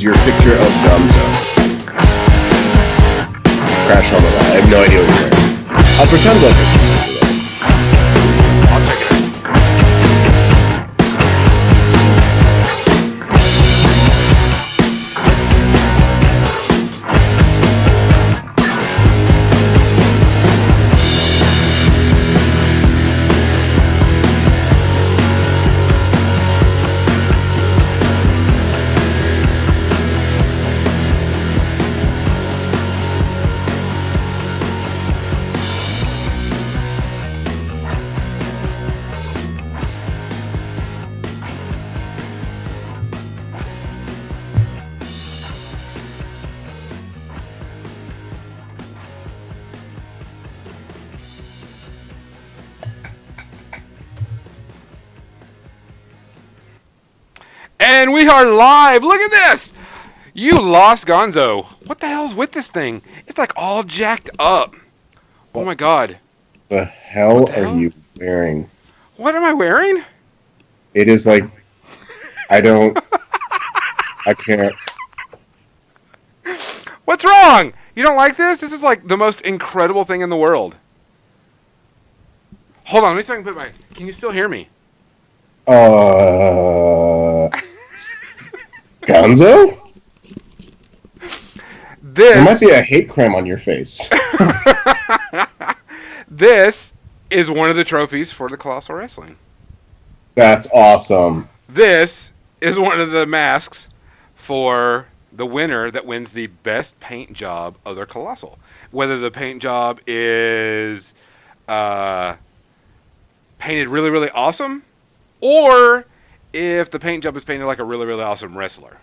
is your picture of Gonzo. Crash Helmet. I have no idea what you're wearing. I'll pretend like it's I'll check it out. And we are live. Look at this. You lost Gonzo. What the hell's with this thing? It's like all jacked up. Oh my god. The hell are you wearing? What am I wearing? It is like, I can't. What's wrong? You don't like this? This is like the most incredible thing in the world. Hold on, let me see if I can put my... Can you still hear me? Gonzo? This... There might be a hate crime on your face. This is one of the trophies for the Colossal Wrestling. That's awesome. This is one of the masks for the winner that wins the best paint job of their Colossal. Whether the paint job is painted really, really awesome, or if the paint job is painted like a really, really awesome wrestler.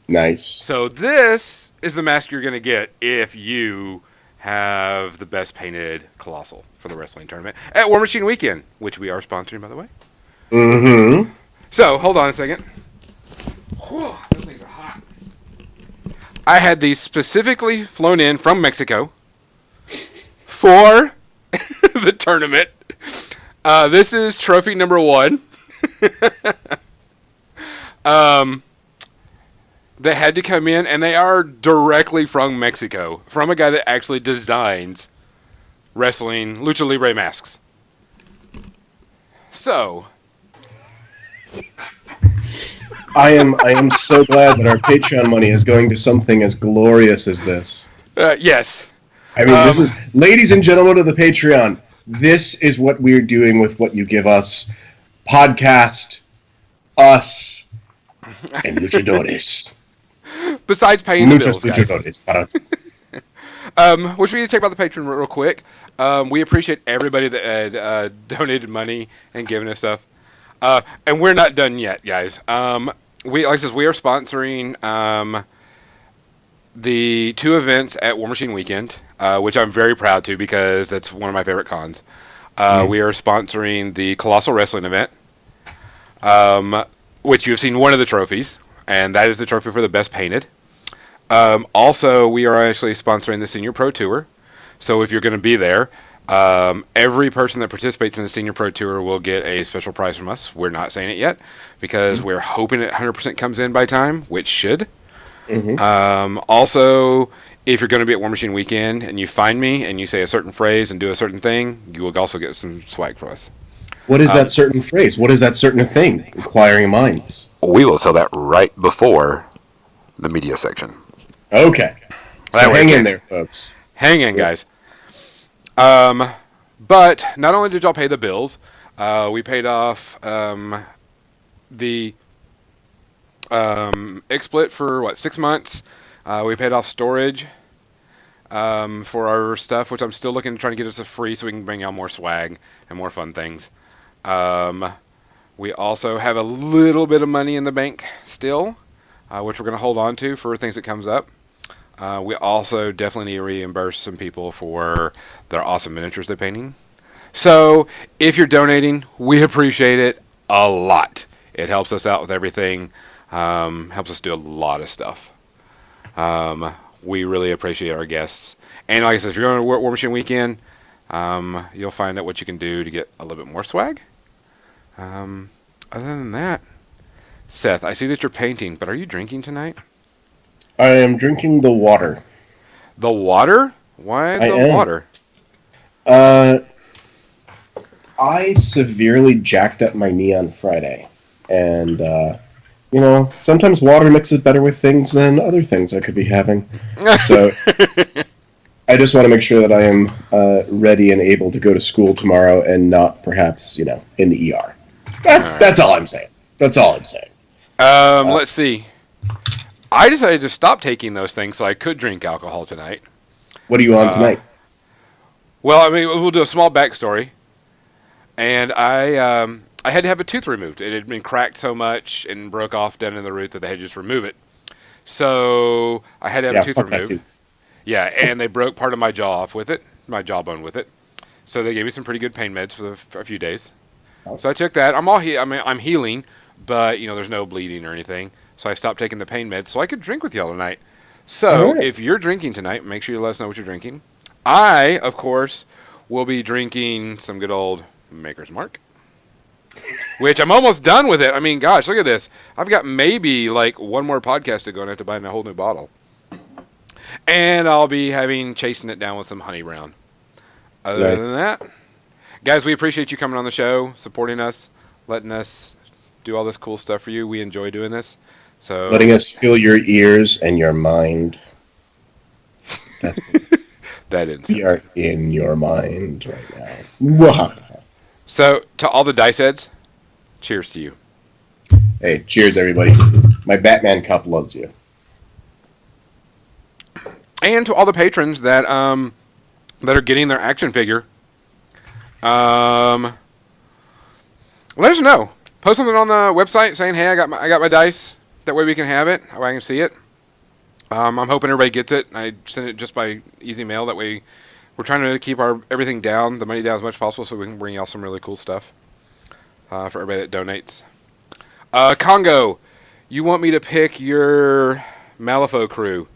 Nice. So this is the mask you're going to get if you have the best painted Colossal for the wrestling tournament at War Machine Weekend, which we are sponsoring, by the way. Mm-hmm. So, hold on a second. Whew, those things are hot. I had these specifically flown in from Mexico for the tournament. This is trophy number 1. They had to come in, and they are directly from Mexico, from a guy that actually designs wrestling lucha libre masks. So, I am so glad that our Patreon money is going to something as glorious as this. yes. I mean, this is, ladies and gentlemen of the Patreon, this is what we're doing with what you give us. Podcast, us, and luchadores. Besides paying the bills, guys. Which we need to talk about the Patreon real quick. We appreciate everybody that donated money and given us stuff. And we're not done yet, guys. We are sponsoring the 2 events at War Machine Weekend, which I'm very proud to because that's one of my favorite cons. We are sponsoring the Colossal Wrestling event, which you've seen one of the trophies, and that is the trophy for the best painted. Also, we are actually sponsoring the Senior Pro Tour. So if you're going to be there, every person that participates in the Senior Pro Tour will get a special prize from us. We're not saying it yet because we're hoping it 100% comes in by time, which should. Mm-hmm. Also, if you're going to be at War Machine Weekend and you find me and you say a certain phrase and do a certain thing, you will also get some swag from us. What is that certain phrase? What is that certain thing? Inquiring minds. We will tell that right before the media section. Okay. So hang in there, folks. Hang in, guys. But not only did y'all pay the bills, we paid off the XSplit for 6 months. We paid off storage for our stuff, which I'm still looking to try to get us a free so we can bring y'all more swag and more fun things. We also have a little bit of money in the bank still, which we're going to hold on to for things that comes up. We also definitely need to reimburse some people for their awesome miniatures they're painting. So if you're donating, we appreciate it a lot. It helps us out with everything. Helps us do a lot of stuff. We really appreciate our guests. And like I said, if you're going to War Machine Weekend, you'll find out what you can do to get a little bit more swag. Other than that, Seth, I see that you're painting, but are you drinking tonight? I am drinking the water. The water? Why I the am. water? Uh, I severely jacked up my knee on Friday, and sometimes water mixes better with things than other things I could be having. So I just want to make sure that I am ready and able to go to school tomorrow, and not perhaps in the ER. All right. That's all I'm saying. That's all I'm saying. Let's see. I decided to stop taking those things so I could drink alcohol tonight. What are you on Uh, tonight? well, I mean, we'll do a small backstory. And I had to have a tooth removed. It had been cracked so much and broke off down in the root that they had to just remove it. So I had to have Yeah, a tooth fuck that removed. tooth. Yeah, and they broke part of my jaw off with it, my jawbone with it. So they gave me some pretty good pain meds for a few days. Oh. So I took that. I'm healing, but there's no bleeding or anything. So I stopped taking the pain meds so I could drink with y'all tonight. All So right. if you're drinking tonight, make sure you let us know what you're drinking. I, of course, will be drinking some good old Maker's Mark, which I'm almost done with it. I mean, gosh, look at this. I've got maybe like one more podcast to go and I have to buy a whole new bottle. And I'll be chasing it down with some honey brown. Other Nice. than that, guys, we appreciate you coming on the show, supporting us, letting us do all this cool stuff for you. We enjoy doing this. So Letting us fill your ears and your mind. That's that is. We are in your mind right now. Mwah. So to all the dice heads, cheers to you. Hey, cheers, everybody. My Batman cup loves you. And to all the patrons that are getting their action figure. Let us know. Post something on the website saying, "Hey, I got my dice." That way we can have it. I can see it. I'm hoping everybody gets it. I send it just by easy mail. That way, we're trying to keep everything down, the money down as much as possible, so we can bring y'all some really cool stuff for everybody that donates. Congo, you want me to pick your Malifaux crew?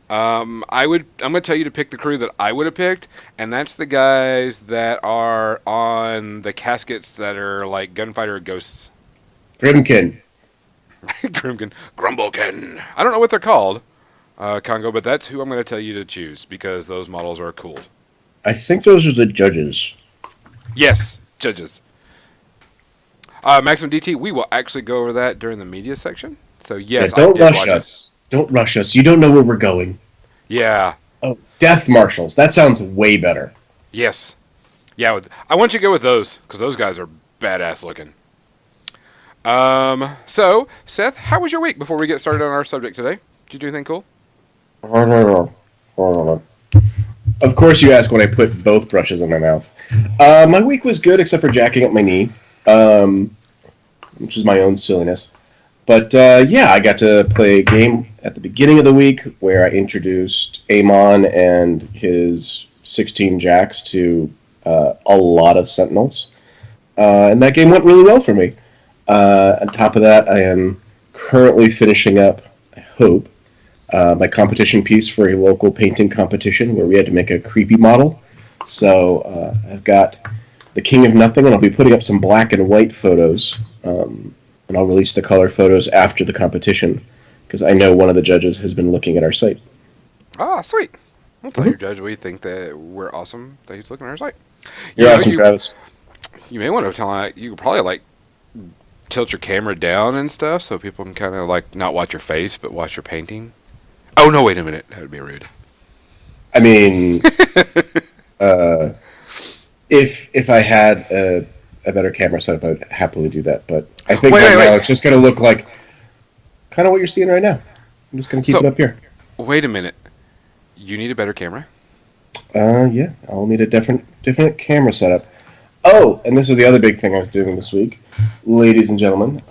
I'm going to tell you to pick the crew that I would have picked, and that's the guys that are on the caskets that are like gunfighter ghosts. Grimkin. Grimkin. Grumblekin. I don't know what they're called, Congo, but that's who I'm going to tell you to choose because those models are cool. I think those are the judges. Yes, judges. Maximum DT, we will actually go over that during the media section. So yes, Yeah, don't I did rush watch us. Don't rush us. You don't know where we're going. it. Yeah. Oh, Death Marshals. That sounds way better. Yes. Yeah. I want you to go with those because those guys are badass looking. So Seth, how was your week before we get started on our subject today? Did you do anything cool? Of course, you ask when I put both brushes in my mouth. My week was good, except for jacking up my knee, which is my own silliness. But yeah, I got to play a game at the beginning of the week where I introduced Amon and his 16 jacks to a lot of Sentinels. And that game went really well for me. On top of that, I am currently finishing up, I hope, my competition piece for a local painting competition where we had to make a creepy model. So I've got the King of Nothing, and I'll be putting up some black and white photos. And I'll release the color photos after the competition because I know one of the judges has been looking at our site. Ah, sweet. I'll tell your judge we think that we're awesome that he's looking at our site. You're awesome, Travis. You may want to tell you could probably like tilt your camera down and stuff so people can kind of like not watch your face but watch your painting. Oh no! Wait a minute. That would be rude. I mean, if I had a better camera setup, I would happily do that. But I think now it's just going to look like kind of what you're seeing right now. I'm just going to keep it up here. Wait a minute. You need a better camera? Yeah, I'll need a different camera setup. Oh, and this is the other big thing I was doing this week, ladies and gentlemen.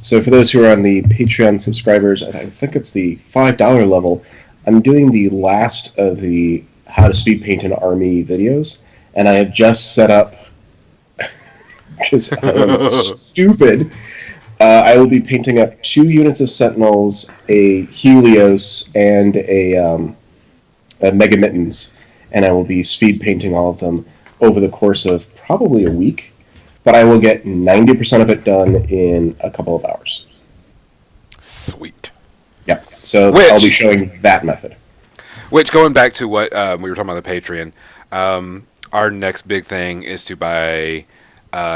So for those who are on the Patreon subscribers, I think it's the $5 level, I'm doing the last of the How to Speed Paint an Army videos, and I have just set up, because I am stupid, I will be painting up 2 units of Sentinels, a Helios, and a Mega Mittens, and I will be speed painting all of them over the course of probably a week, but I will get 90% of it done in a couple of hours. Sweet. Yep. So I'll be showing that method. Which, going back to what we were talking about the Patreon, our next big thing is to buy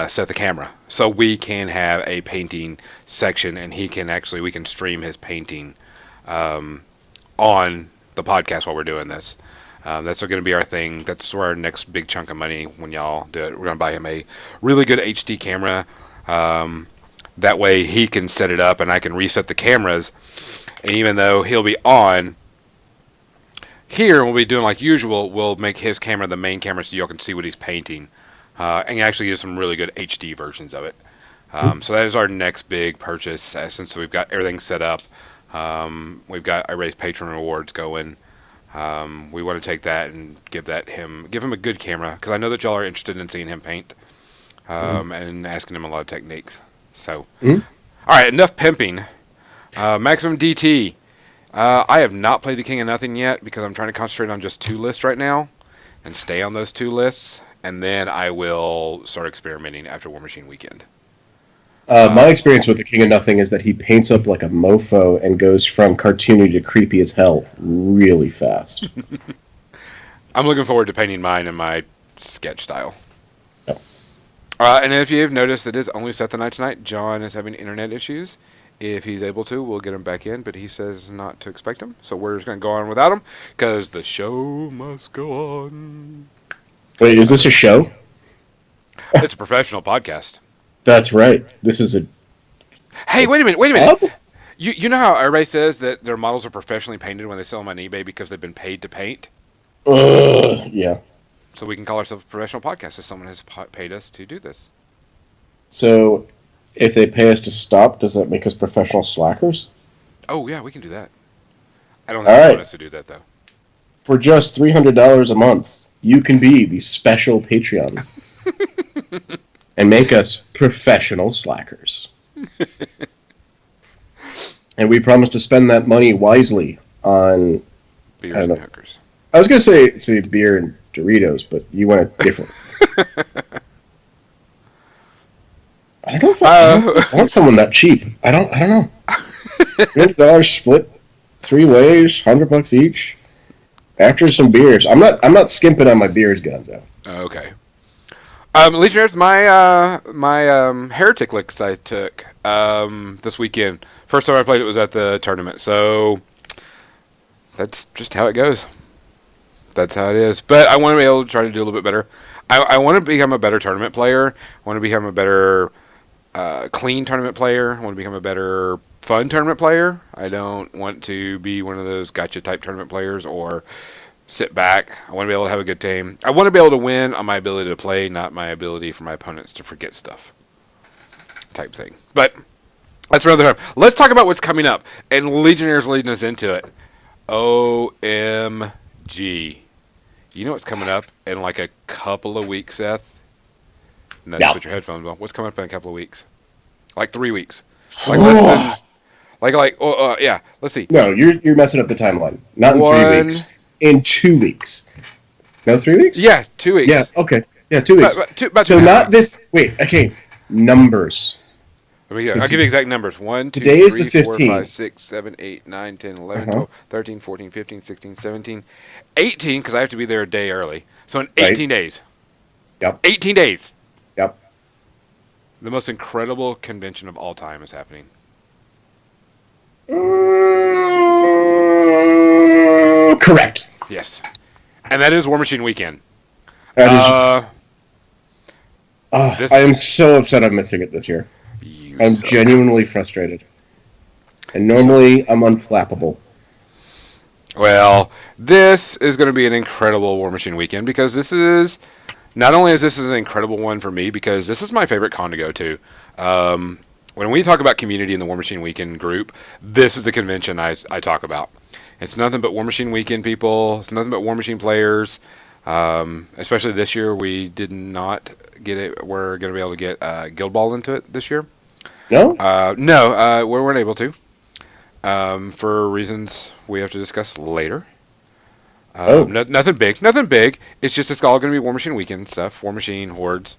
set the camera so we can have a painting section, and we can stream his painting on the podcast while we're doing this. That's going to be our thing. That's where our next big chunk of money when y'all do it. We're going to buy him a really good HD camera. That way he can set it up and I can reset the cameras. And even though he'll be on here, we'll be doing like usual. We'll make his camera the main camera so y'all can see what he's painting. And actually use some really good HD versions of it. So that is our next big purchase. Since we've got everything set up, we've got I raised Patreon rewards going. We want to take that and give him a good camera because I know that y'all are interested in seeing him paint and asking him a lot of techniques. So, all right, enough pimping. Maximum DT. I have not played the King of Nothing yet because I'm trying to concentrate on just 2 lists right now and stay on those 2 lists. And then I will start experimenting after War Machine Weekend. My experience with the King of Nothing is that he paints up like a mofo and goes from cartoony to creepy as hell really fast. I'm looking forward to painting mine in my sketch style. Yep. And if you've noticed, it is only Seth and I tonight. John is having internet issues. If he's able to, we'll get him back in, but he says not to expect him. So we're just going to go on without him because the show must go on. Wait, is this a show? It's a professional podcast. That's right. This is a... Hey, wait a minute. You know how everybody says that their models are professionally painted when they sell them on eBay because they've been paid to paint? Yeah. So we can call ourselves a professional podcast if someone has paid us to do this. So, if they pay us to stop, does that make us professional slackers? Oh, yeah, we can do that. I don't think they want us to do that, though. For just $300 a month, you can be the special Patreon. And make us professional slackers. And we promise to spend that money wisely on... Beers and hookers. I was going to say beer and Doritos, but you want it different. I don't know if I want someone that cheap. I don't know. $300 split 3 ways, $100 each. After some beers. I'm not skimping on my beers, Gonzo. Okay. Legionnaires, my Heretic list I took this weekend. First time I played it was at the tournament, so that's just how it goes. That's how it is. But I want to be able to try to do a little bit better. I want to become a better tournament player. I want to become a better clean tournament player. I want to become a better fun tournament player. I don't want to be one of those gotcha type tournament players or sit back. I want to be able to have a good team. I want to be able to win on my ability to play, not my ability for my opponents to forget stuff. Type thing. But that's for another time. Let's talk about what's coming up. And Legionnaires leading us into it. OMG. You know what's coming up in like a couple of weeks, Seth? No, yeah. Put your headphones on. What's coming up in a couple of weeks? Like 3 weeks. Like less than... yeah. Let's see. No, you're messing up the timeline. Not in 3 weeks. In 2 weeks. No, 3 weeks? Yeah, 2 weeks. Yeah, okay. Yeah, 2 weeks. So not this... Wait, okay. Numbers. I'll give you the exact numbers. 1, 2, today 3, is the 4, 15th. 5, 6, 7, 8, 9, 10, 11, 12, 13, 14, 15, 16, 17, 18, because I have to be there a day early. So in 18 days. Yep. 18 days. Yep. The most incredible convention of all time is happening. Correct. Yes. And that is War Machine Weekend. That is... I am so upset I'm missing it this year. I'm genuinely frustrated. And normally I'm unflappable. Well, this is going to be an incredible War Machine Weekend because this is... Not only is this an incredible one for me, because this is my favorite con to go to. When we talk about community in the War Machine Weekend group, this is the convention I talk about. It's nothing but War Machine Weekend people. It's nothing but War Machine players. Especially this year, we did not get it. We're going to be able to get Guild Ball into it this year. No? No, we weren't able to. For reasons we have to discuss later. Nothing big. It's just it's all going to be War Machine Weekend stuff. War Machine, Hordes.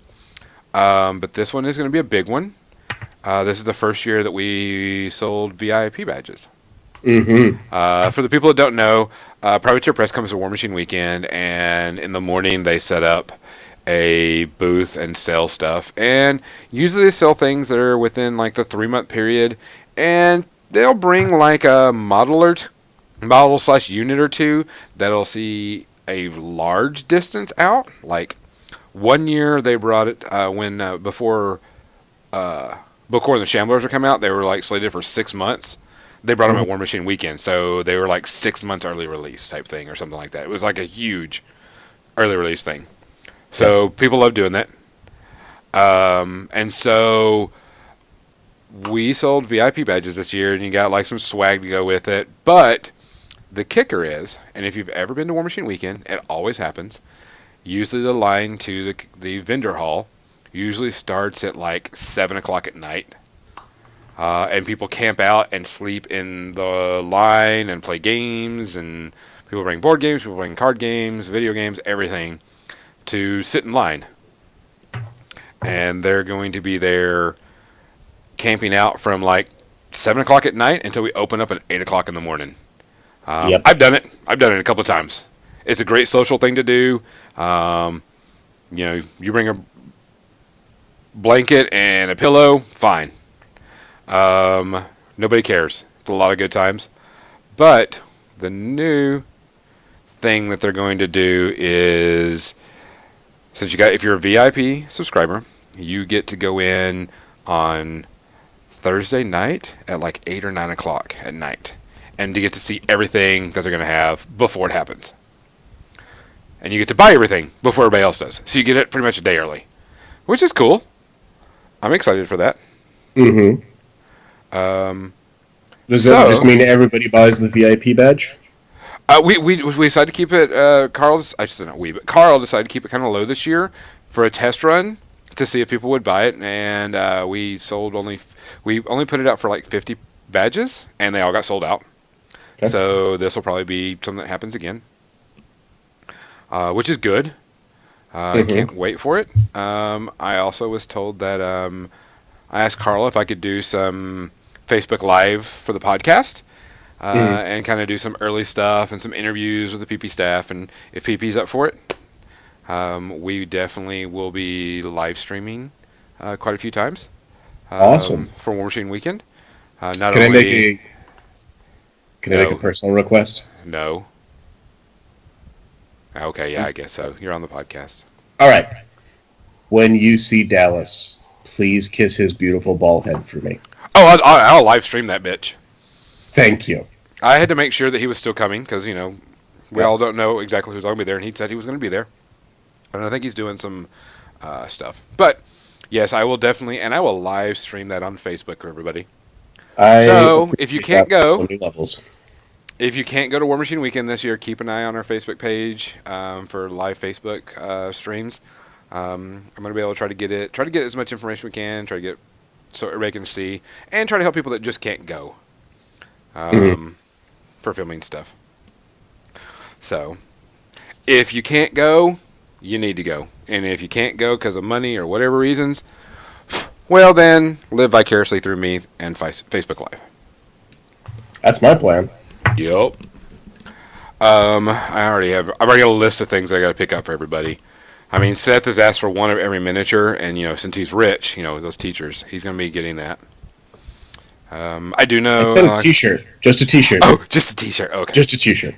But this one is going to be a big one. This is the first year that we sold VIP badges. Mm-hmm. For the people that don't know, Privateer Press comes to War Machine Weekend, and in the morning they set up a booth and sell stuff. And usually they sell things that are within like the 3 month period, and they'll bring like a model slash unit or two that'll see a large distance out. Like one year they brought it when before the Shamblers were coming out, they were like slated for 6 months. They brought them at War Machine Weekend, so they were like 6 months early release type thing or something like that. It was like a huge early release thing. So people love doing that. And so we sold VIP badges this year, and you got like some swag to go with it. But the kicker is, and if you've ever been to War Machine Weekend, it always happens. Usually the line to the vendor hall usually starts at like 7 o'clock at night. And people camp out and sleep in the line and play games, and people bring board games, people bring card games, video games, everything to sit in line. And they're going to be there camping out from like 7 o'clock at night until we open up at 8 o'clock in the morning. Yep. I've done it. I've done it a couple of times. It's a great social thing to do. You bring a blanket and a pillow, fine. Nobody cares. It's a lot of good times. But the new thing that they're going to do is, if you're a VIP subscriber, you get to go in on Thursday night at like 8 or 9 o'clock at night, and you get to see everything that they're going to have before it happens. And you get to buy everything before everybody else does. So you get it pretty much a day early, which is cool. I'm excited for that. Mm-hmm. Does that just mean everybody buys the VIP badge? We decided to keep it. Carl decided to keep it kind of low this year for a test run to see if people would buy it, and we only put it out for like 50 badges, and they all got sold out. Okay. So this will probably be something that happens again, which is good. I can't wait for it. I also was told that I asked Carl if I could do some Facebook Live for the podcast. And kind of do some early stuff and some interviews with the PP staff, and if PP's up for it, we definitely will be live streaming quite a few times. Awesome. For War Machine Weekend. Can I make a personal request? No. Okay, yeah, I guess so. You're on the podcast. All right. When you see Dallas, please kiss his beautiful bald head for me. Oh, I'll live stream that bitch. Thank you. I had to make sure that he was still coming because, we all don't know exactly who's going to be there, and he said he was going to be there. And I think he's doing some stuff. But, yes, I will definitely, and I will live stream that on Facebook for everybody. So, if you can't go, if you can't go to War Machine Weekend this year, keep an eye on our Facebook page for live Facebook streams. I'm going to be able to try to get as much information we can, try to get so everybody can see, and try to help people that just can't go. For filming stuff. So, if you can't go, you need to go. And if you can't go because of money or whatever reasons, well then, live vicariously through me and Facebook Live. That's my plan. Yep. I've already got a list of things I got to pick up for everybody. I mean, Seth has asked for one of every miniature, and since he's rich, those teachers, he's going to be getting that. I do know. I said a T-shirt. Just a T-shirt. Oh, just a T-shirt. Okay. Just a T-shirt.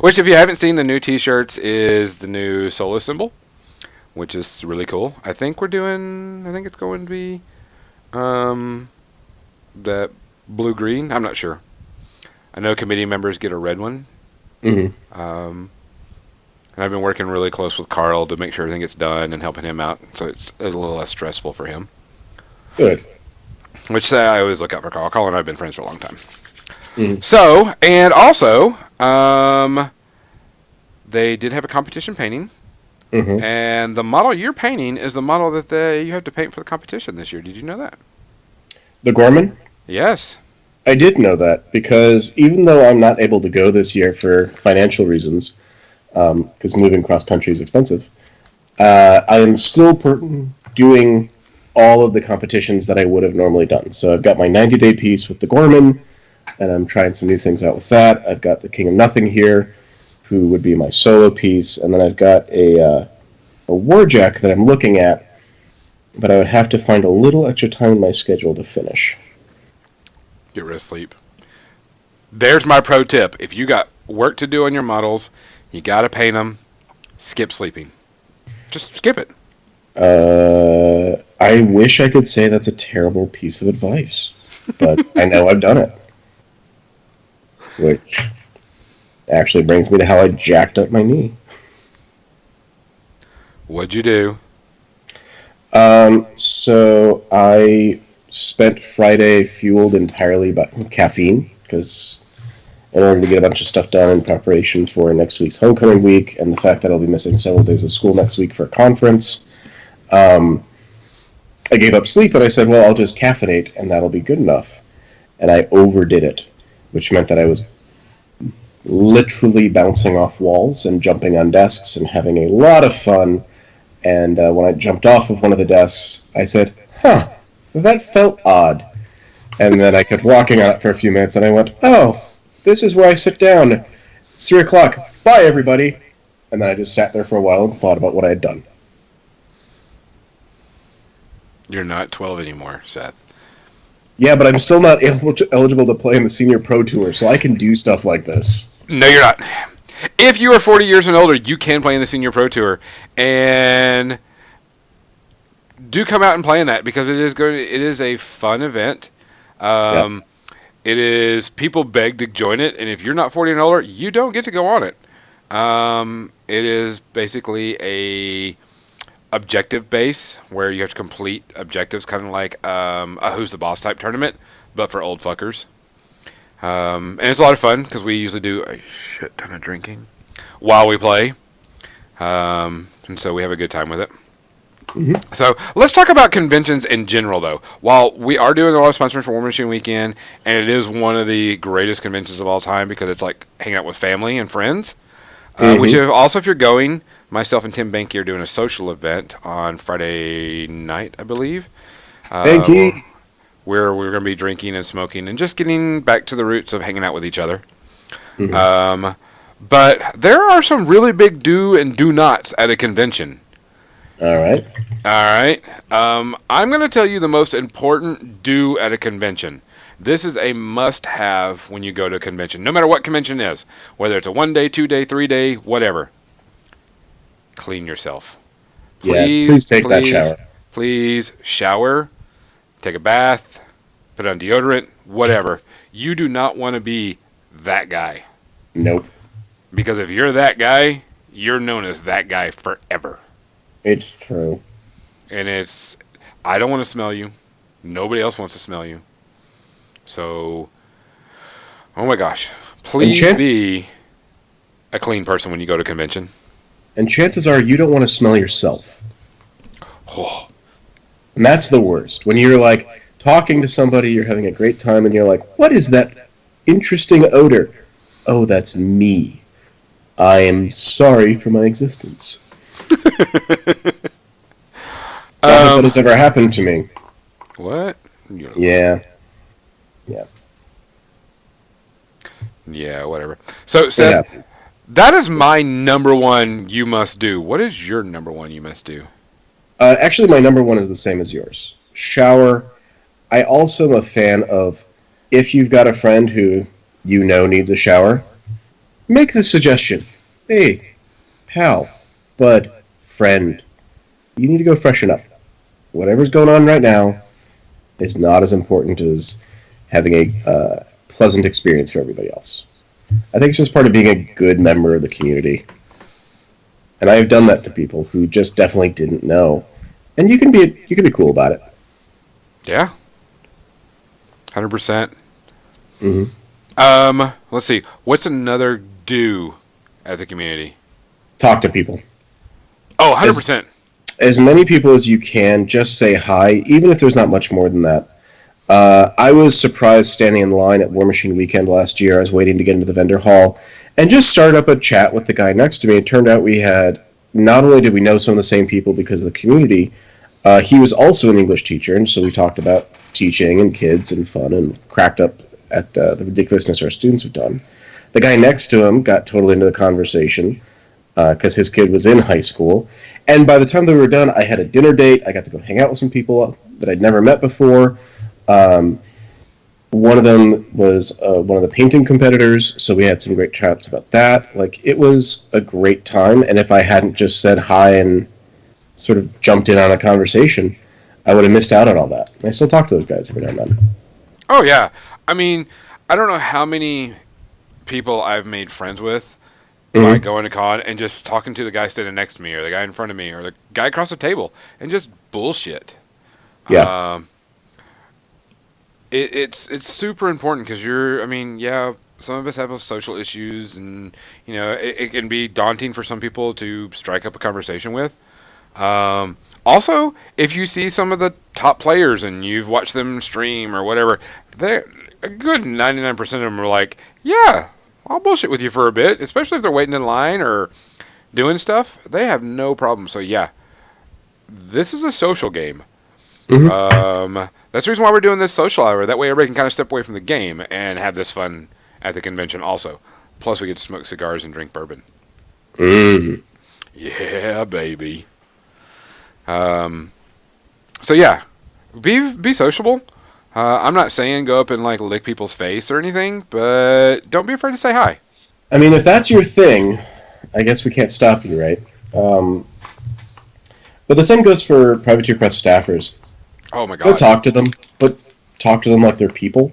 Which, if you haven't seen the new T-shirts, is the new Solo symbol, which is really cool. I think it's going to be that blue-green. I'm not sure. I know committee members get a red one. Mm-hmm. And I've been working really close with Carl to make sure everything gets done and helping him out, so it's a little less stressful for him. Good. Which I always look out for Carl. Carl and I have been friends for a long time. Mm-hmm. So, and also, they did have a competition painting. Mm-hmm. And the model you're painting is the model that you have to paint for the competition this year. Did you know that? The Gorman? Yes. I did know that, because even though I'm not able to go this year for financial reasons, because moving cross-country is expensive, I am still doing all of the competitions that I would have normally done. So I've got my 90-day piece with the Gorman. and I'm trying some new things out with that. I've got the King of Nothing here, who would be my solo piece, and then I've got a Warjack that I'm looking at, but I would have to find a little extra time in my schedule to finish. Get rid of sleep. There's my pro tip. If you got work to do on your models, you got to paint them, skip sleeping. Just skip it. I wish I could say that's a terrible piece of advice, but I know I've done it. Which actually brings me to how I jacked up my knee. What'd you do? So I spent Friday fueled entirely by caffeine, because in order to get a bunch of stuff done in preparation for next week's homecoming week, and the fact that I'll be missing several days of school next week for a conference, I gave up sleep, and I said, well, I'll just caffeinate, and that'll be good enough. And I overdid it, which meant that I was literally bouncing off walls and jumping on desks and having a lot of fun. And when I jumped off of one of the desks, I said, that felt odd. And then I kept walking on it for a few minutes, and I went, oh, this is where I sit down. It's 3 o'clock. Bye, everybody. And then I just sat there for a while and thought about what I had done. You're not 12 anymore, Seth. Yeah, but I'm still not eligible to play in the Senior Pro Tour, so I can do stuff like this. No, you're not. If you are 40 years and older, you can play in the Senior Pro Tour, and do come out and play in that, because it is a fun event. Yep. It is, people beg to join it, and if you're not 40 and older, you don't get to go on it. It is basically a objective base where you have to complete objectives, kind of like a Who's the Boss type tournament, but for old fuckers. And it's a lot of fun, because we usually do a shit ton of drinking while we play. And so we have a good time with it. Mm-hmm. So let's talk about conventions in general, though. While we are doing a lot of sponsoring for War Machine Weekend, and it is one of the greatest conventions of all time, because it's like hanging out with family and friends. Which also, if you're going, myself and Tim Banky are doing a social event on Friday night, I believe. Banky! Where we're going to be drinking and smoking and just getting back to the roots of hanging out with each other. Mm-hmm. But there are some really big do and do nots at a convention. All right. I'm going to tell you the most important do at a convention. This is a must-have when you go to a convention, no matter what convention is, whether it's a 1-day, 2-day, 3-day, whatever. Clean yourself. Please take that shower. Please shower, take a bath, put on deodorant, whatever. You do not want to be that guy. Nope. Because if you're that guy, you're known as that guy forever. It's true. And I don't want to smell you. Nobody else wants to smell you. So, oh my gosh. Please be a clean person when you go to a convention. And chances are you don't want to smell yourself. Oh. And that's the worst. When you're like talking to somebody, you're having a great time, and you're like, what is that interesting odor? Oh, that's me. I am sorry for my existence. That has ever happened to me. What? Yeah. Yeah, whatever. So, Seth, that is my number one you must do. What is your number one you must do? Actually, my number one is the same as yours. Shower. I also am a fan of, if you've got a friend who you know needs a shower, make the suggestion. Hey, pal, bud, friend, you need to go freshen up. Whatever's going on right now is not as important as having a pleasant experience for everybody else. I think it's just part of being a good member of the community. And I have done that to people who just definitely didn't know. And you can be cool about it. Yeah. 100%. Mm-hmm. Let's see. What's another do at the community? Talk to people. Oh, 100%. As many people as you can, just say hi, even if there's not much more than that. I was surprised standing in line at War Machine Weekend last year. I was waiting to get into the vendor hall and just started up a chat with the guy next to me. It turned out not only did we know some of the same people because of the community, he was also an English teacher, and so we talked about teaching and kids and fun and cracked up at the ridiculousness our students have done. The guy next to him got totally into the conversation because his kid was in high school. And by the time that we were done, I had a dinner date. I got to go hang out with some people that I'd never met before. Um, One of them was one of the painting competitors, so we had some great chats about that. Like, it was a great time, and if I hadn't just said hi and sort of jumped in on a conversation, I would have missed out on all that. And I still talk to those guys every now and then. Oh yeah. I mean, I don't know how many people I've made friends with by Mm-hmm. going to con and just talking to the guy standing next to me, or the guy in front of me, or the guy across the table, and just bullshit. Yeah. Um, it's super important because I mean, yeah, some of us have social issues, and it can be daunting for some people to strike up a conversation with. Also, if you see some of the top players and you've watched them stream or whatever, they a good 99% of them are like, yeah, I'll bullshit with you for a bit, especially if they're waiting in line or doing stuff. They have no problem. So yeah, this is a social game. Mm-hmm. That's the reason why we're doing this social hour. That way everybody can kind of step away from the game and have this fun at the convention also. Plus we get to smoke cigars and drink bourbon. Mm. Yeah, baby. Um, so yeah, be sociable. I'm not saying go up and like lick people's face or anything, but don't be afraid to say hi. I mean, if that's your thing, I guess we can't stop you, right? Um, but the same goes for privateer press staffers. Oh my Go god. talk to them, but talk to them like they're people.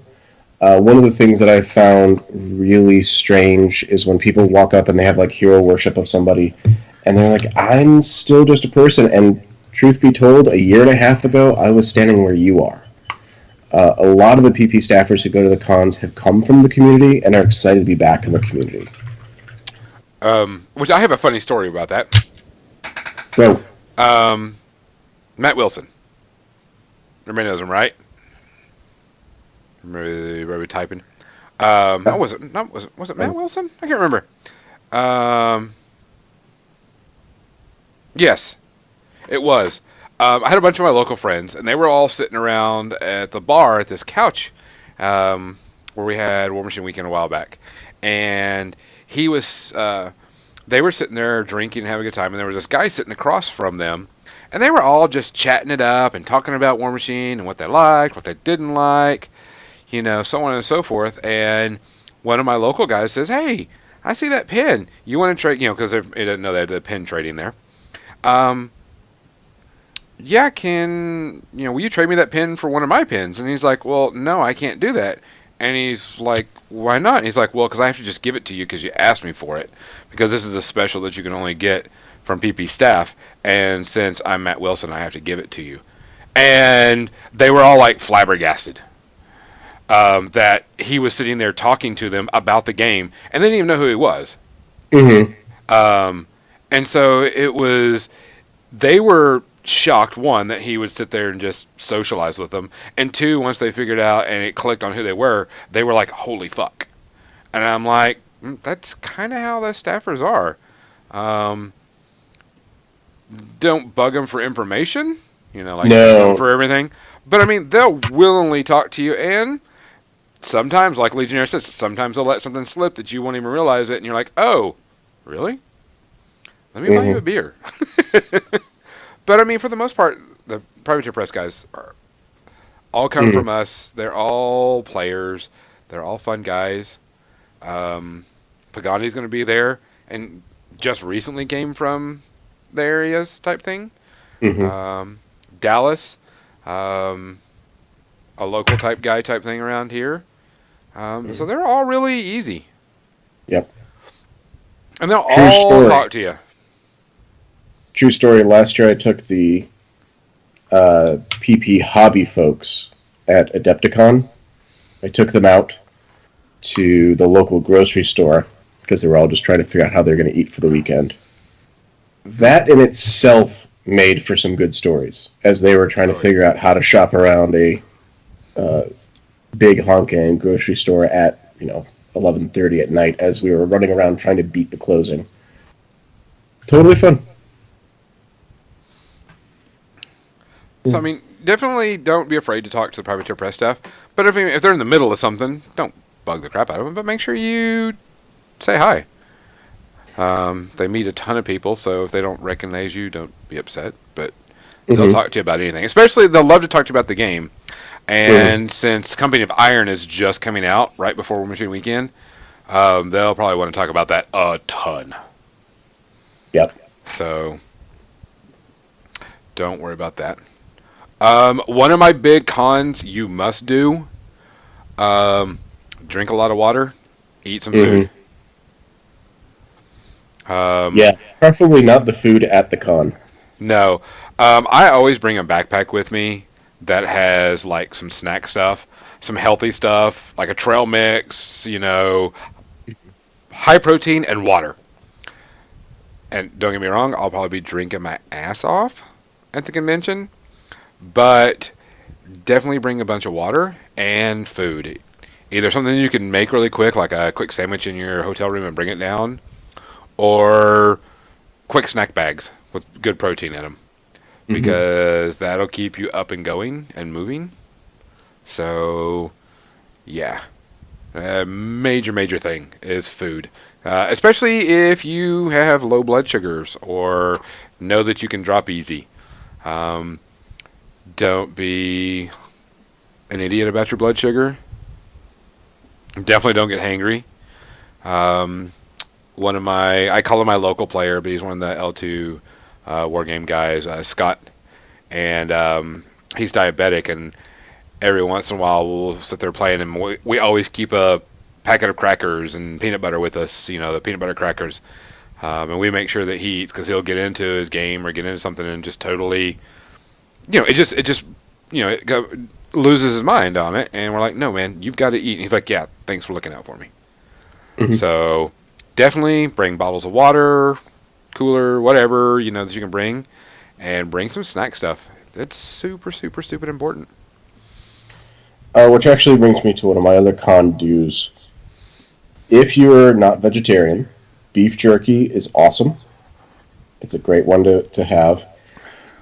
One of the things that I've found really strange is when people walk up and they have like hero worship of somebody, and they're like, "I'm still just a person." And truth be told, a year and a half ago, I was standing where you are. A lot of the PP staffers who go to the cons have come from the community and are excited to be back in the community. Which I have a funny story about that. So, Um, Matt Wilson. Everybody knows him, right? Everybody typing. Oh, was it? Not, was it Matt Wilson? I can't remember. Um, yes, it was. I had a bunch of my local friends, and they were all sitting around at the bar at this couch where we had War Machine Weekend a while back, and he was. They were sitting there drinking and having a good time, and there was this guy sitting across from them, and they were all just chatting it up and talking about War Machine and what they liked, what they didn't like, so on and so forth. And one of my local guys says, "Hey, I see that pin. You want to trade?" Because they didn't know they had the pin trading there. Um, yeah, will you trade me that pin for one of my pins? And he's like, "Well, no, I can't do that." And he's like, "Why not?" And he's like, "Well, because I have to just give it to you because you asked me for it. Because this is a special that you can only get from PP staff. And since I'm Matt Wilson, I have to give it to you." And they were all like flabbergasted that he was sitting there talking to them about the game, and they didn't even know who he was. mm-hmm. Um, and so they were shocked, one, that he would sit there and just socialize with them, and two, once they figured out and it clicked on who they were like, holy fuck. And I'm like, that's kind of how the staffers are. Um, don't bug them for information, like bug them No. for everything. But I mean, they'll willingly talk to you, and sometimes, like Legionnaire says, sometimes they'll let something slip that you won't even realize it, and you're like, oh, really? Let me buy you a Mm-hmm. beer. But I mean, for the most part, the privateer press guys all come Mm-hmm. from us. They're all players. They're all fun guys. Pagani's going to be there, and just recently came from the areas type thing. Mm-hmm. Um, Dallas, um, a local type guy type thing around here. So they're all really easy, Yep. and they'll True all story. talk to you. True story. Last year I took the PP hobby folks at Adepticon. I took them out to the local grocery store because they were all just trying to figure out how they're going to eat for the weekend. That in itself made for some good stories as they were trying to Oh yeah. figure out how to shop around a uh, big honking grocery store at 11:30 at night as we were running around trying to beat the closing. Totally fun. So I mean, definitely don't be afraid to talk to the privateer press staff. But if they're in the middle of something, don't bug the crap out of them. But make sure you say hi. They meet a ton of people, so if they don't recognize you, don't be upset. But they'll talk to you about anything. Especially, they'll love to talk to you about the game. And since Company of Iron is just coming out right before War Machine Weekend, they'll probably want to talk about that a ton. Yep. So don't worry about that. One of my big cons you must do: drink a lot of water, eat some food. Yeah, preferably not the food at the con. No, I always bring a backpack with me that has like some snack stuff, some healthy stuff, like a trail mix, high protein and water. And don't get me wrong, I'll probably be drinking my ass off at the convention, but definitely bring a bunch of water and food. Either something you can make really quick, like a quick sandwich in your hotel room and bring it down, or quick snack bags with good protein in them, because that'll keep you up and going and moving. So, yeah, a major thing is food, especially if you have low blood sugars or know that you can drop easy. Don't be an idiot about your blood sugar. Definitely don't get hangry. I call him my local player, but he's one of the L2 war game guys, Scott, and he's diabetic, and every once in a while we'll sit there playing, and we always keep a packet of crackers and peanut butter with us, the peanut butter crackers, and we make sure that he eats, because he'll get into his game or get into something and just totally, it loses his mind on it, and we're like, no man, you've got to eat. And he's like, yeah, thanks for looking out for me. So definitely bring bottles of water, cooler, whatever, that you can bring, and bring some snack stuff. It's super stupid important. Which actually brings me to one of my other con do's. If you're not vegetarian, beef jerky is awesome. It's a great one to have.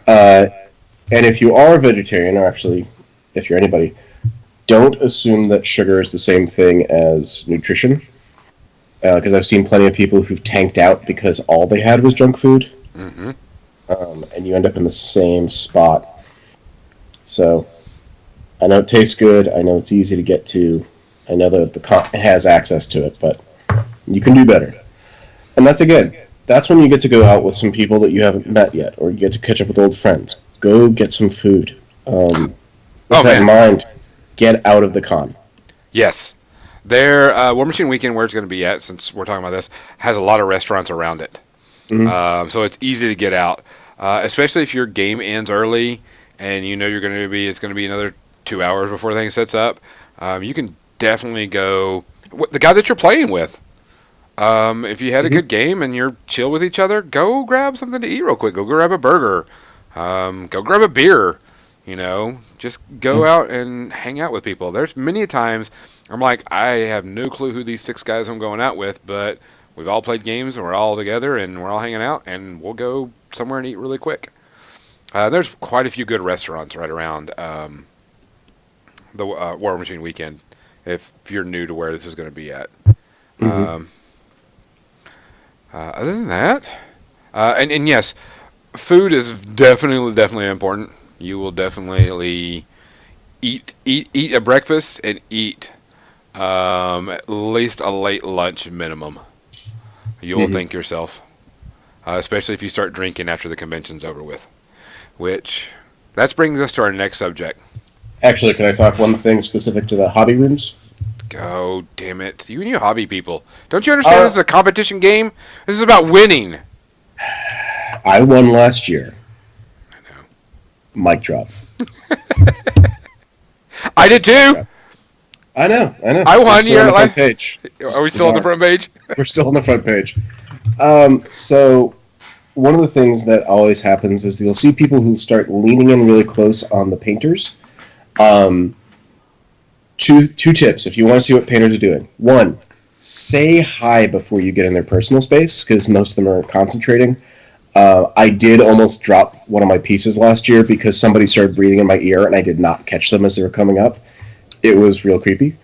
And if you are a vegetarian, or actually, if you're anybody, don't assume that sugar is the same thing as nutrition. Because I've seen plenty of people who've tanked out because all they had was junk food. And you end up in the same spot. So, I know it tastes good. I know it's easy to get to. I know that the con has access to it, but you can do better. And that's when you get to go out with some people that you haven't met yet, or you get to catch up with old friends. Go get some food. With that in mind, get out of the con. Yes. War Machine Weekend, where it's going to be at, since we're talking about this, has a lot of restaurants around it. So it's easy to get out, especially if your game ends early and it's going to be another 2 hours before things sets up. You can definitely go. The guy that you're playing with, if you had a good game and you're chill with each other, go grab something to eat real quick. Go grab a burger. Go grab a beer. Just go out and hang out with people. There's many times I'm like, I have no clue who these 6 guys I'm going out with, but we've all played games and we're all together and we're all hanging out, and we'll go somewhere and eat really quick. There's quite a few good restaurants right around the War Machine Weekend, if you're new to where this is going to be at. Other than that, and yes, food is definitely important. You will definitely eat a breakfast and eat at least a late lunch minimum. You will thank yourself, especially if you start drinking after the convention's over with. Which that brings us to our next subject. Actually, can I talk one thing specific to the hobby rooms? Oh, damn it. You and your hobby people. Don't you understand this is a competition game? This is about winning. I won last year. I know. Mic drop. I did too. I know. I won. You're on the front page. Are we still on the front page? We're still on the front page. So one of the things that always happens is you'll see people who start leaning in really close on the painters. Two tips if you want to see what painters are doing. One, say hi before you get in their personal space, because most of them are concentrating. I did almost drop one of my pieces last year because somebody started breathing in my ear and I did not catch them as they were coming up. It was real creepy.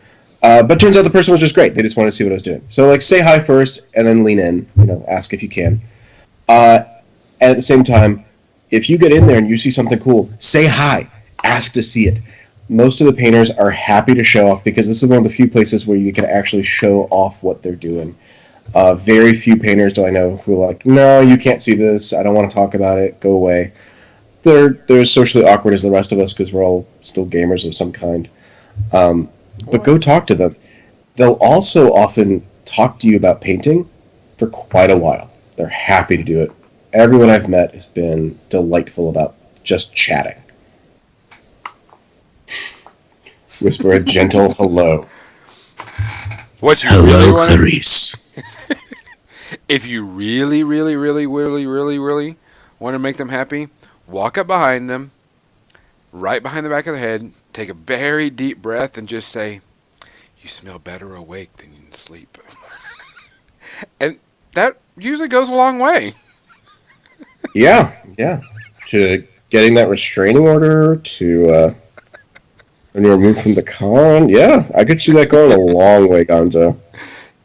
But turns out the person was just great. They just wanted to see what I was doing. So, like, say hi first and then lean in. Ask if you can. And at the same time, if you get in there and you see something cool, say hi. Ask to see it. Most of the painters are happy to show off because this is one of the few places where you can actually show off what they're doing. Very few painters do I know who are like, no, you can't see this. I don't want to talk about it. Go away. They're as socially awkward as the rest of us because we're all still gamers of some kind. But go talk to them. They'll also often talk to you about painting for quite a while. They're happy to do it. Everyone I've met has been delightful about just chatting. Whisper a gentle hello. What you Hello, really want? Clarice. If you really, really, really, really, really, really want to make them happy, walk up behind them, right behind the back of the head, take a very deep breath, and just say, "You smell better awake than in sleep." And that usually goes a long way. Yeah. To getting that restraining order, to when you're removed from the con. Yeah, I could see that going a long way, Gonzo.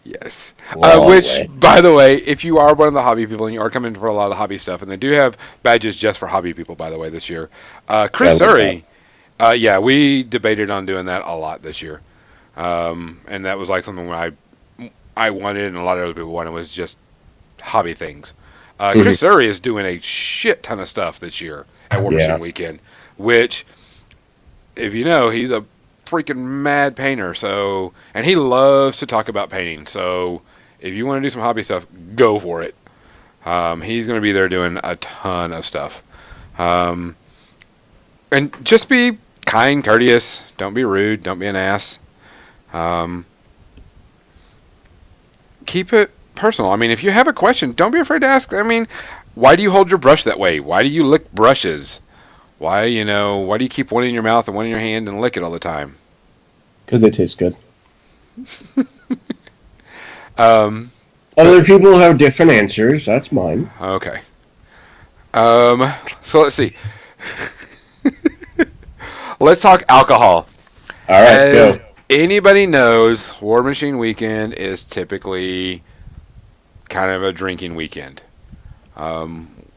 Yes. Long way. By the way, if you are one of the hobby people and you are coming for a lot of the hobby stuff, and they do have badges just for hobby people, by the way, this year. Chris Surrey, we debated on doing that a lot this year. And that was like something I wanted and a lot of other people wanted was just hobby things. Chris Surrey is doing a shit ton of stuff this year at War Machine Weekend, which, if you know, he's a freaking mad painter. So, and he loves to talk about painting. So, if you want to do some hobby stuff, go for it. He's going to be there doing a ton of stuff. And just be kind, courteous. Don't be rude. Don't be an ass. Keep it personal. I mean, if you have a question, don't be afraid to ask. I mean, why do you hold your brush that way? Why do you lick brushes? Why do you keep one in your mouth and one in your hand and lick it all the time? Because they taste good. Other people have different answers. That's mine. Okay. So let's see. Let's talk alcohol. All right, As go. anybody knows, War Machine Weekend is typically kind of a drinking weekend.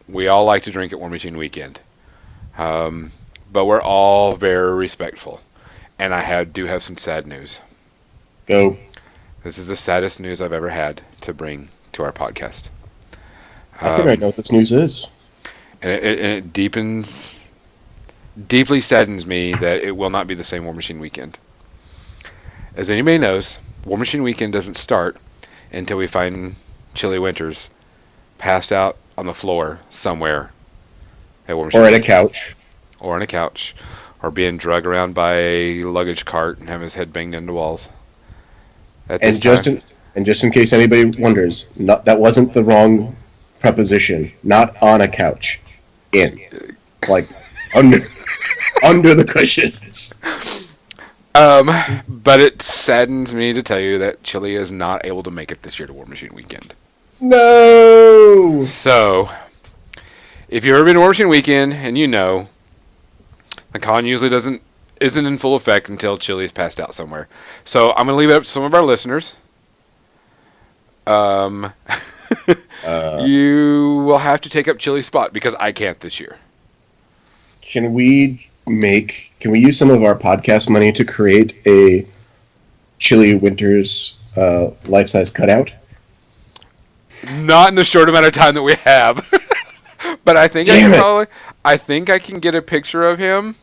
We all like to drink at War Machine Weekend. But we're all very respectful. And I do have some sad news. Go. This is the saddest news I've ever had to bring to our podcast. I think I know what this news is. And it deeply saddens me that it will not be the same War Machine Weekend. As anybody knows, War Machine Weekend doesn't start until we find Chili Winters passed out on the floor somewhere at War Machine Or in a Weekend. couch. Or on a couch. Or being dragged around by a luggage cart and having his head banged into walls. And just in case anybody wonders, that wasn't the wrong preposition. Not on a couch. In. Like, under the cushions. But it saddens me to tell you that Chili is not able to make it this year to War Machine Weekend. No! So, if you've ever been to War Machine Weekend and you know, the con usually isn't in full effect until Chili's passed out somewhere. So I'm going to leave it up to some of our listeners. You will have to take up Chili's spot because I can't this year. Can we use some of our podcast money to create a Chili Winters life-size cutout? Not in the short amount of time that we have. But I think I think I can get a picture of him.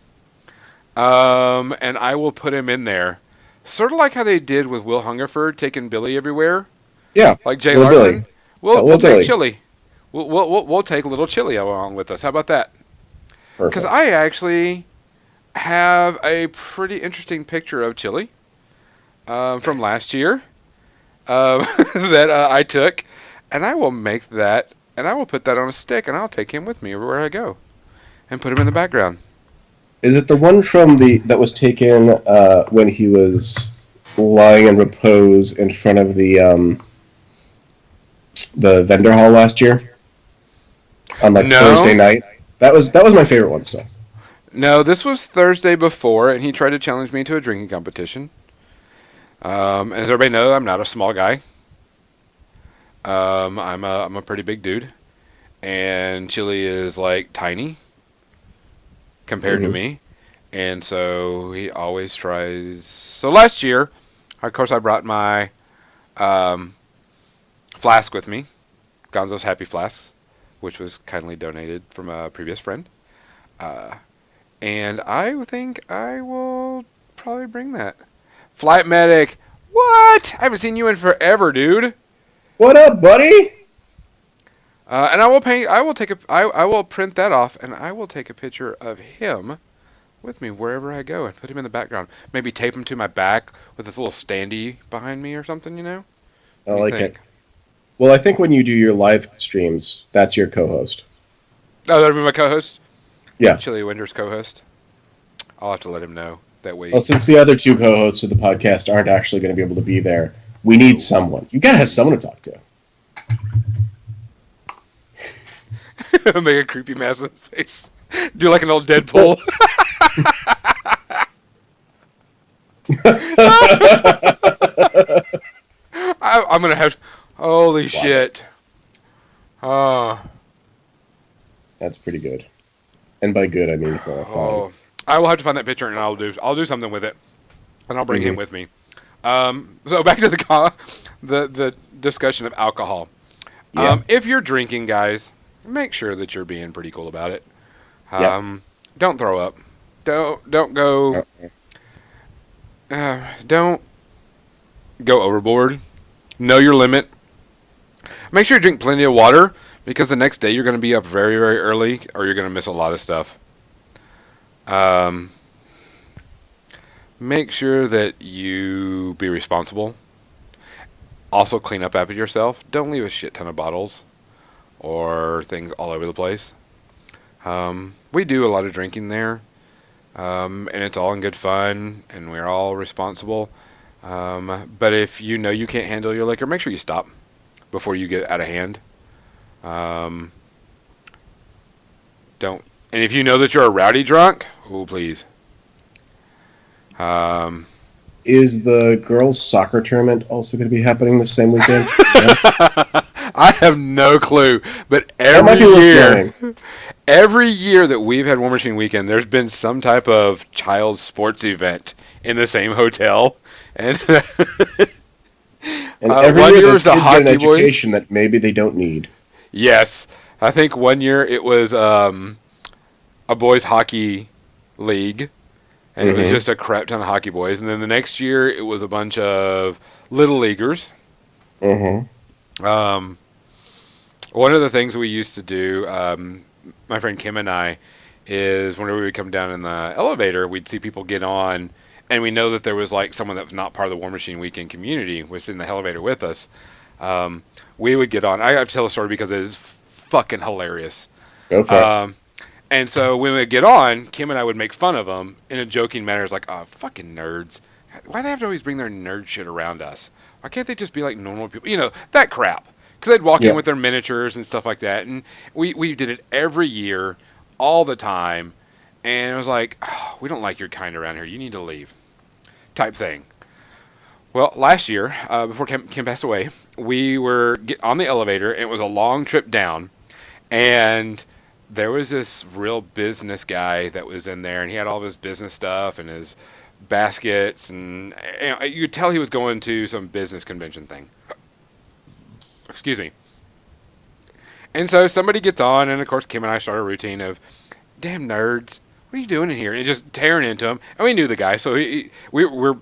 And I will put him in there. Sort of like how they did with Will Hungerford taking Billy everywhere. Yeah. Like Jay Little Larson. Billy. We'll take Chili. We'll take little Chili along with us. How about that? Because I actually have a pretty interesting picture of Chili from last year that I took, and I will make that, and I will put that on a stick, and I'll take him with me everywhere I go, and put him in the background. Is it the one that was taken when he was lying in repose in front of the vendor hall last year? on like Thursday No, night. That was my favorite one still. no, this was Thursday before, and he tried to challenge me to a drinking competition. As everybody knows, I'm not a small guy. I'm a pretty big dude, and Chili is like tiny compared to Hmm. me, and so he always tries. So last year, of course, I brought my um, flask with me, Gonzo's Happy Flask, which was kindly donated from a previous friend. Uh, and I think I will probably bring that. Flight Medic, what? I haven't seen you in forever, dude. What up, buddy? And I will paint. I will take a. I will print that off, and I will take a picture of him with me wherever I go, and put him in the background. Maybe tape him to my back with this little standee behind me or something. You know? I What do you like it. think? Well, I think when you do your live streams, that's your co-host. Oh, that'll be my co-host. Yeah. Chili Winter's co-host. I'll have to let him know that Well, we. since the other two co-hosts of the podcast aren't actually going to be able to be there, we need No. someone. You gotta have someone to talk to. Make a creepy mask in his face. Do like an old Deadpool. I'm gonna have. Holy shit. Oh, That's pretty good. And by good, I mean horrifying. oh. I will have to find that picture and I'll do something with it, and I'll bring him Mhm. with me. So back to the discussion of alcohol. Yeah. If you're drinking, guys, make sure that you're being pretty cool about it. Yep. Don't throw up. Don't go. Uh-uh. Don't go overboard. Know your limit. Make sure you drink plenty of water because the next day you're going to be up very, very early or you're going to miss a lot of stuff. Um, Make sure that you be responsible. Also, clean up after yourself. Don't leave a shit ton of bottles or things all over the place. We do a lot of drinking there, and it's all in good fun, and we're all responsible. But if you know you can't handle your liquor, make sure you stop before you get out of hand. Um, don't. And if you know that you're a rowdy drunk, oh please. Um, Is the girls' soccer tournament also going to be happening the same weekend? No? I have no clue, but That might be worth going. every year that we've had War Machine Weekend, there's been some type of child sports event in the same hotel, and And every one year, year those was the kids get an hockey boys. education that maybe they don't need. Yes, I think one year it was a boys hockey league, and it was Mm-hmm. just a crap ton of hockey boys. And then the next year it was a bunch of little leaguers. Mm-hmm. Um, One of the things we used to do, my friend Kim and I, is whenever we would come down in the elevator, we'd see people get on, and we know that there was like someone that was not part of the War Machine Weekend community was in the elevator with us. Um, we would get on. I have to tell a story because it is fucking hilarious. Go for it. Um, and so when we would get on, Kim and I would make fun of them in a joking manner. It's like, oh, fucking nerds. Why do they have to always bring their nerd shit around us? Why can't they just be like normal people? You know, that crap. Because they'd walk in Yeah. with their miniatures and stuff like that. And we did it every year, all the time. And it was like, oh, we don't like your kind around here. You need to leave. Type thing. Well, last year, before Kim passed away, we were on the elevator, and it was a long trip down. And there was this real business guy that was in there, and he had all of his business stuff and his baskets, and you could tell he was going to some business convention thing. Excuse me. And so somebody gets on, and of course Kim and I start a routine of, "Damn nerds, what are you doing in here?" And just tearing into him. And we knew the guy, so we're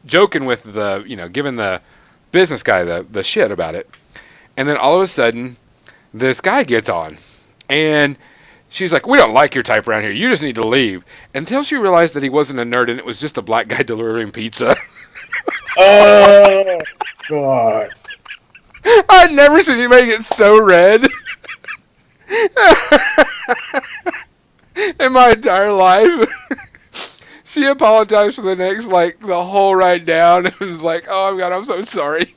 joking with the, giving the business guy the shit about it. And then all of a sudden, this guy gets on, and she's like, "We don't like your type around here. You just need to leave." Until she realized that he wasn't a nerd and it was just a black guy delivering pizza. Oh, God. I'd never seen anybody get so red in my entire life. She apologized for the next, like, the whole ride down and was like, "Oh, God, I'm so sorry."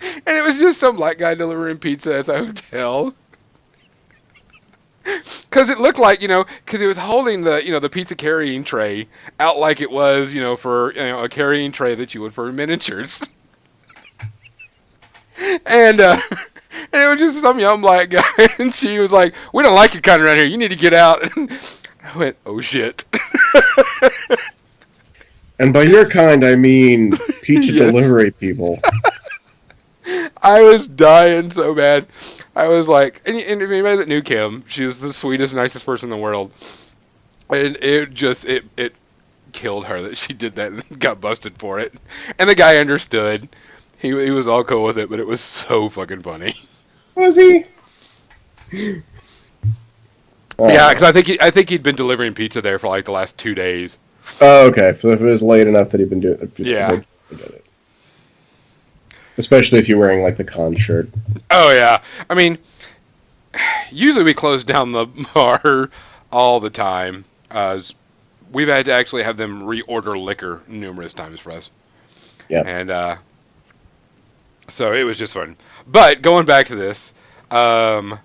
And it was just some black guy delivering pizza at the hotel. Because it looked like, because it was holding the pizza carrying tray out like it was, for, a carrying tray that you would for miniatures. And, and it was just some young black guy, and she was like, "We don't like your kind around here. You need to get out." And I went, "Oh shit." And by your kind, I mean pizza Yes. delivery people. I was dying so bad. I was like, and anybody that knew Kim, she was the sweetest, nicest person in the world. And it killed her that she did that and got busted for it. And the guy understood. He was all cool with it, but it was so fucking funny. Was he? Yeah, because I think he'd been delivering pizza there for like the last 2 days. Oh, okay. So if it was late enough that he'd been doing it. Yeah. I get it. Especially if you're wearing, like, the con shirt. Oh, yeah. I mean, usually we close down the bar all the time. We've had to actually have them reorder liquor numerous times for us. Yeah. And so it was just fun. But going back to this, if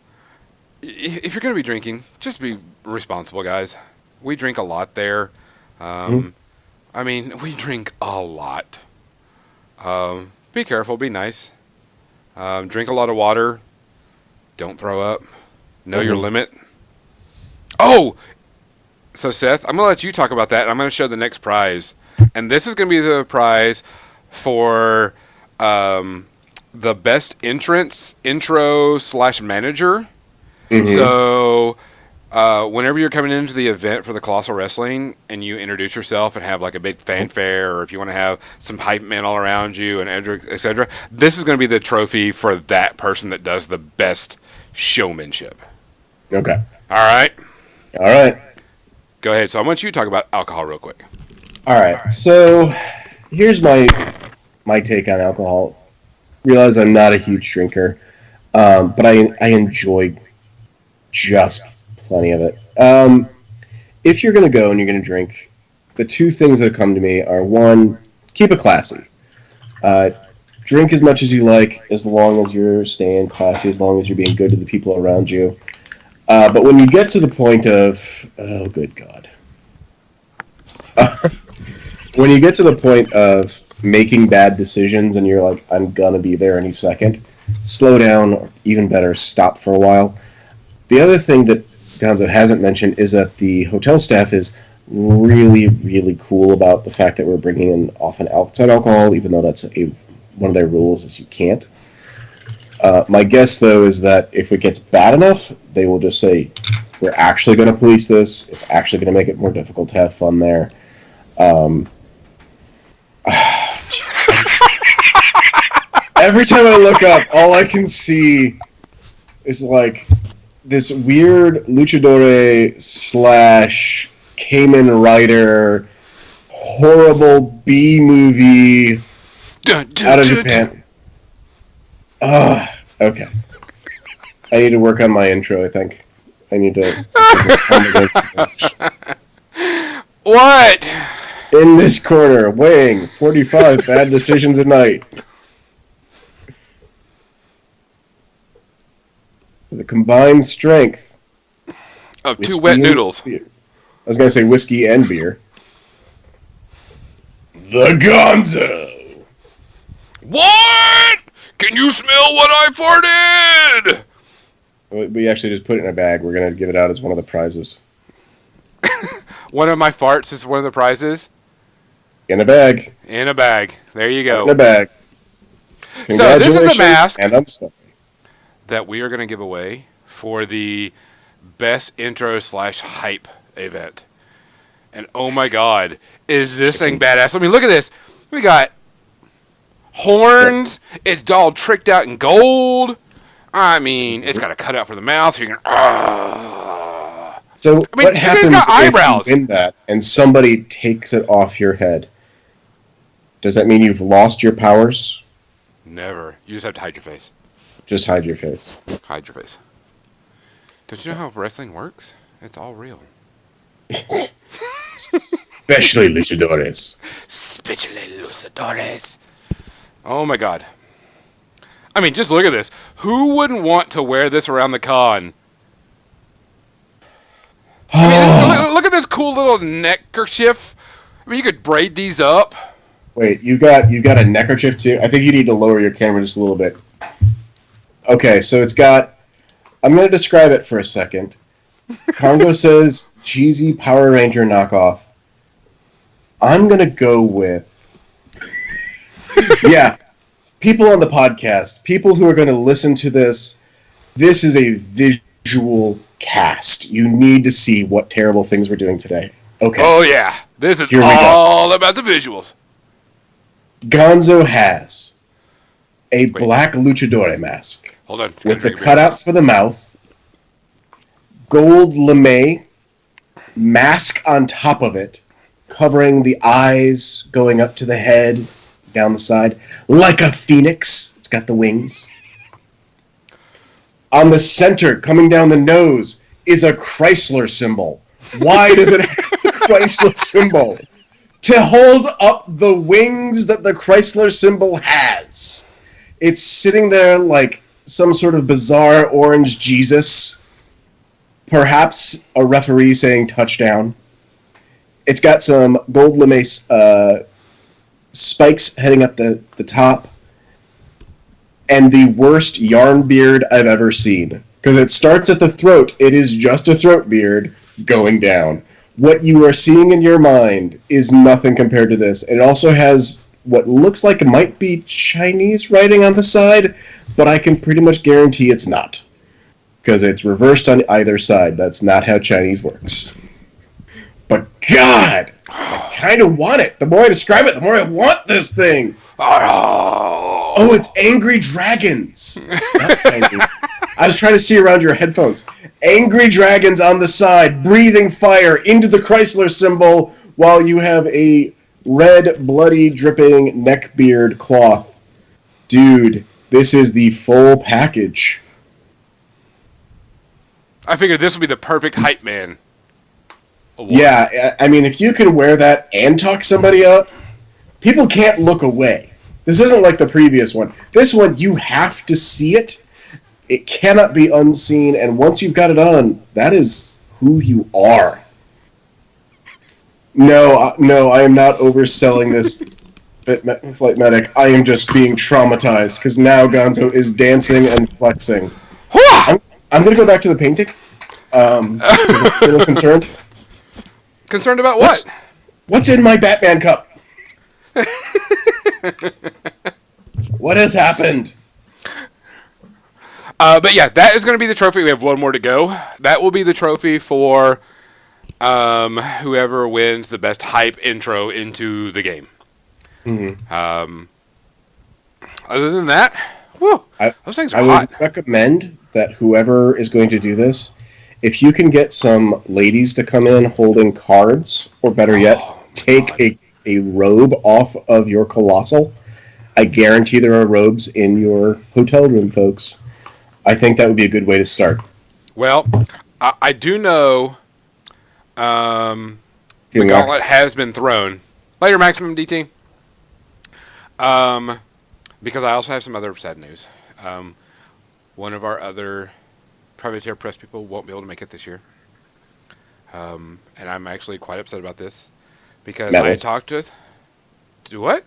you're going to be drinking, just be responsible, guys. We drink a lot there. I mean, we drink a lot. Be careful. Be nice. Drink a lot of water. Don't throw up. Know your limit. Oh! So, Seth, I'm going to let you talk about that, and I'm going to show the next prize. And this is going to be the prize for the best intro/manager. So, whenever you're coming into the event for the Colossal Wrestling and you introduce yourself and have like a big fanfare, or if you want to have some hype men all around you and etc., this is going to be the trophy for that person that does the best showmanship. Okay. All right. All right. Go ahead. So I want you to talk about alcohol real quick. All right. So here's my take on alcohol. Realize I'm not a huge drinker, but I enjoy just plenty of it. If you're going to go and you're going to drink, the two things that have come to me are, one, keep it classy. Drink as much as you like, as long as you're staying classy, as long as you're being good to the people around you. But when you get to the point of, oh, good God. When you get to the point of making bad decisions and you're like, I'm going to be there any second, slow down, or even better, stop for a while. The other thing that Gonzo hasn't mentioned is that the hotel staff is really, really cool about the fact that we're bringing in often outside alcohol, even though that's one of their rules is you can't. My guess, though, is that if it gets bad enough, they will just say, we're actually going to police this. It's actually going to make it more difficult to have fun there. Every time I look up, all I can see is like this weird luchador / Kamen Rider horrible B movie out of Japan. Okay. I need to work on my intro, I think. I need to... What? In this corner, weighing 45 bad decisions a night. With a combined strength of 2 wet noodles. Beer. I was going to say whiskey and beer. The Gonzo! What? Can you smell what I farted? We actually just put it in a bag. We're going to give it out as one of the prizes. One of my farts is one of the prizes? In a bag. In a bag. There you go. In a bag. So this is the mask and I'm sorry. that we are going to give away for the best intro / hype event. And oh my God, is this thing badass? I mean, look at this. We got horns. It's all tricked out in gold. I mean, it's got a cutout for the mouth. So you can. So I mean, what happens eyebrows. if you win that and somebody takes it off your head? Does that mean you've lost your powers? Never. You just have to hide your face. Just hide your face. Hide your face. Don't you know how wrestling works? It's all real. Especially luchadores. Especially luchadores. Oh my God. I mean, just look at this. Who wouldn't want to wear this around the con? I mean, look at this cool little neckerchief. I mean, you could braid these up. Wait, you got a neckerchief too? I think you need to lower your camera just a little bit. Okay, so it's got. I'm going to describe it for a second. Congo says cheesy Power Ranger knockoff. I'm going to go with. Yeah, people on the podcast, people who are going to listen to this, this is a visual cast. You need to see what terrible things we're doing today. Okay. Oh, yeah. This is all about the visuals. Gonzo has a black luchador mask. Hold on. With the cutout for the mouth, gold lame mask on top of it, covering the eyes, going up to the head, down the side, like a phoenix. It's got the wings. On the center, coming down the nose, is a Chrysler symbol. Why does it have a Chrysler symbol? To hold up the wings that the Chrysler symbol has. It's sitting there like some sort of bizarre orange Jesus. Perhaps a referee saying touchdown. It's got some gold lame spikes heading up the top. And the worst yarn beard I've ever seen. Because it starts at the throat. It is just a throat beard going down. What you are seeing in your mind is nothing compared to this. It also has what looks like it might be Chinese writing on the side, but I can pretty much guarantee it's not. Because it's reversed on either side. That's not how Chinese works. But God, I kind of want it. The more I describe it, the more I want this thing. Oh, it's Angry Dragons. I was trying to see around your headphones. Angry Dragons on the side, breathing fire into the Chrysler symbol while you have a red, bloody, dripping neckbeard cloth. Dude, this is the full package. I figured this would be the perfect hype man award. Yeah, I mean, if you can wear that and talk somebody up, people can't look away. This isn't like the previous one. This one, you have to see it. It cannot be unseen, and once you've got it on, that is who you are. No, I am not overselling this Flight Medic. I am just being traumatized, because now Gonzo is dancing and flexing. I'm going to go back to the painting. I'm a little concerned. Concerned about what? What's in my Batman cup? What has happened? But yeah, that is going to be the trophy. We have one more to go. That will be the trophy for whoever wins the best hype intro into the game. Mm-hmm. Other than that, whew, those things are hot. I would recommend that whoever is going to do this, if you can get some ladies to come in holding cards, or better yet, take a robe off of your Colossal. I guarantee there are robes in your hotel room, folks. I think that would be a good way to start. Well, I do know the gauntlet has been thrown. Later, Maximum DT. Because I also have some other sad news. One of our other privateer press people won't be able to make it this year. And I'm actually quite upset about this. Because I talked with... Do what?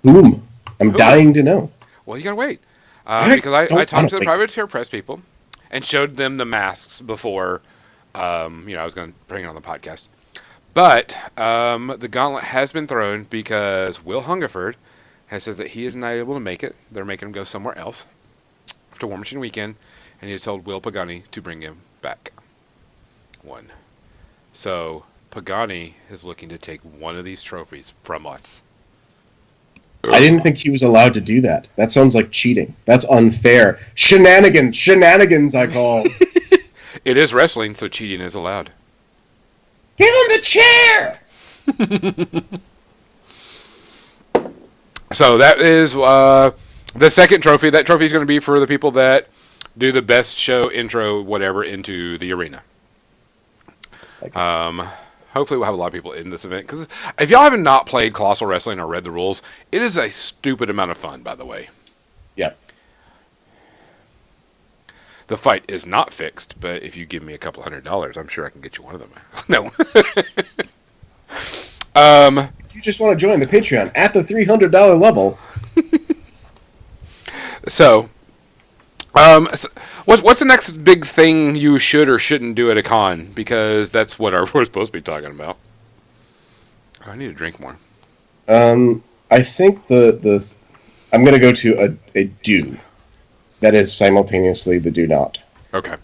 Whom? I'm dying to know. Well, you gotta wait. Because I talked to the privateer press people and showed them the masks before, I was going to bring it on the podcast. But the gauntlet has been thrown because Will Hungerford has said that he is not able to make it. They're making him go somewhere else after War Machine Weekend, and he told Will Pagani to bring him back. One. So Pagani is looking to take one of these trophies from us. I didn't think he was allowed to do that. That sounds like cheating. That's unfair. Shenanigans, I call. It is wrestling, so cheating is allowed. Give him the chair! So that is the second trophy. That trophy is going to be for the people that do the best show intro, whatever, into the arena. Hopefully we'll have a lot of people in this event. Because if y'all haven't not played Colossal Wrestling or read the rules, it is a stupid amount of fun, by the way. Yep. The fight is not fixed, but if you give me a couple $100, I'm sure I can get you one of them. No. If you just want to join the Patreon at the $300 level. So, so what's the next big thing you should or shouldn't do at a con? Because that's what we're supposed to be talking about. Oh, I need to drink more. I think I'm going to go to a do that is simultaneously the do not. Okay.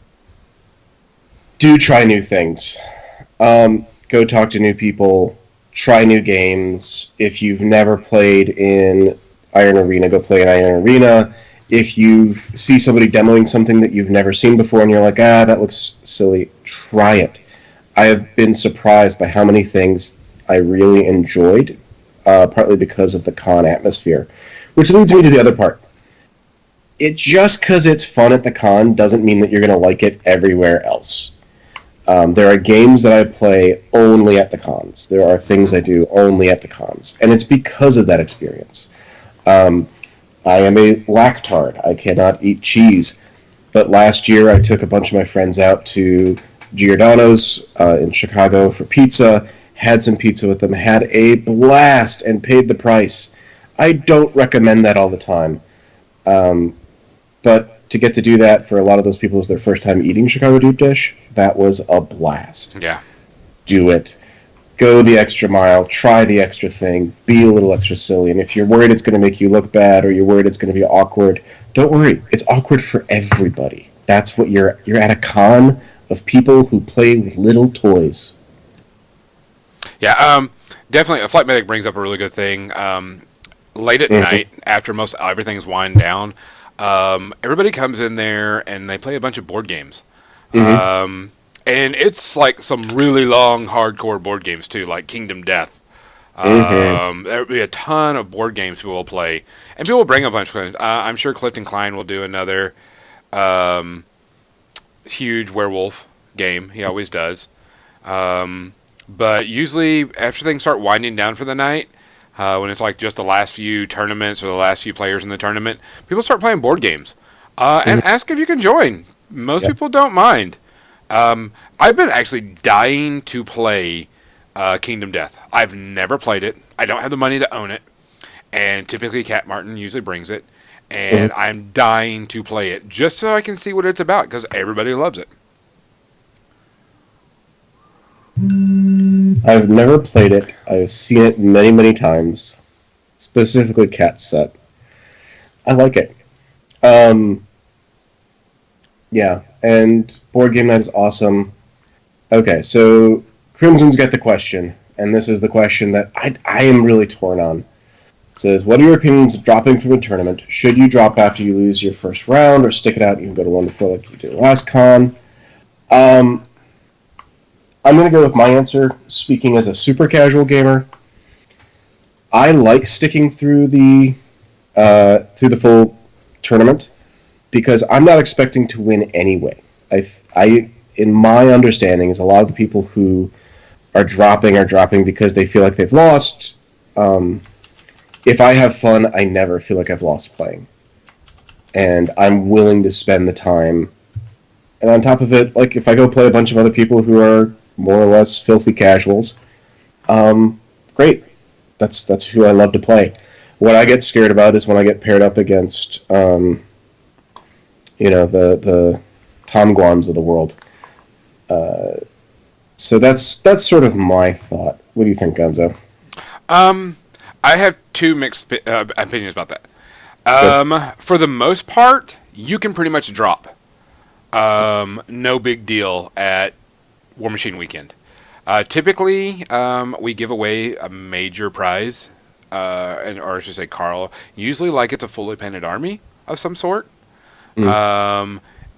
Do try new things. Go talk to new people. Try new games. If you've never played in Iron Arena, go play in Iron Arena. If you see somebody demoing something that you've never seen before and you're like, that looks silly, try it. I have been surprised by how many things I really enjoyed, partly because of the con atmosphere. Which leads me to the other part. Just because it's fun at the con doesn't mean that you're going to like it everywhere else. There are games that I play only at the cons. There are things I do only at the cons. And it's because of that experience. I am a lactard. I cannot eat cheese. But last year I took a bunch of my friends out to Giordano's in Chicago for pizza, had some pizza with them, had a blast, and paid the price. I don't recommend that all the time. But to get to do that for a lot of those people, it was their first time eating Chicago deep dish. That was a blast. Yeah. Do it. Go the extra mile. Try the extra thing. Be a little extra silly. And if you're worried it's going to make you look bad or you're worried it's going to be awkward, don't worry. It's awkward for everybody. That's what you're at a con of people who play with little toys. Yeah, definitely. A Flight Medic brings up a really good thing. Late at night, after most everything's wind down, everybody comes in there and they play a bunch of board games. And it's like some really long, hardcore board games too, like Kingdom Death. There'll be a ton of board games people will play, and people will bring a bunch of them. I'm sure Clifton Klein will do another huge werewolf game. He always does. But usually, after things start winding down for the night, when it's like just the last few tournaments or the last few players in the tournament, people start playing board games. And ask if you can join. Most people don't mind. I've been actually dying to play Kingdom Death. I've never played it. I don't have the money to own it. And typically Cat Martin usually brings it. And I'm dying to play it just so I can see what it's about because everybody loves it. I've never played it. I've seen it many, many times. Specifically Cat's set. I like it. Yeah, and board game night is awesome. Okay, so Crimson's got the question, and this is the question that I am really torn on. It says, what are your opinions of dropping from a tournament? Should you drop after you lose your first round, or stick it out and you can go to 1-4 like you did last con? I'm going to go with my answer, speaking as a super casual gamer. I like sticking through the full tournament, because I'm not expecting to win anyway. In my understanding, is a lot of the people who are dropping because they feel like they've lost. If I have fun, I never feel like I've lost playing. And I'm willing to spend the time. And on top of it, like if I go play a bunch of other people who are more or less filthy casuals, great. That's who I love to play. What I get scared about is when I get paired up against the Tom Guans of the world. So that's sort of my thought. What do you think, Gonzo? I have two mixed opinions about that. For the most part, you can pretty much drop. No big deal at War Machine Weekend. Typically, we give away a major prize, or I should say Carl. Usually like it's a fully painted army of some sort.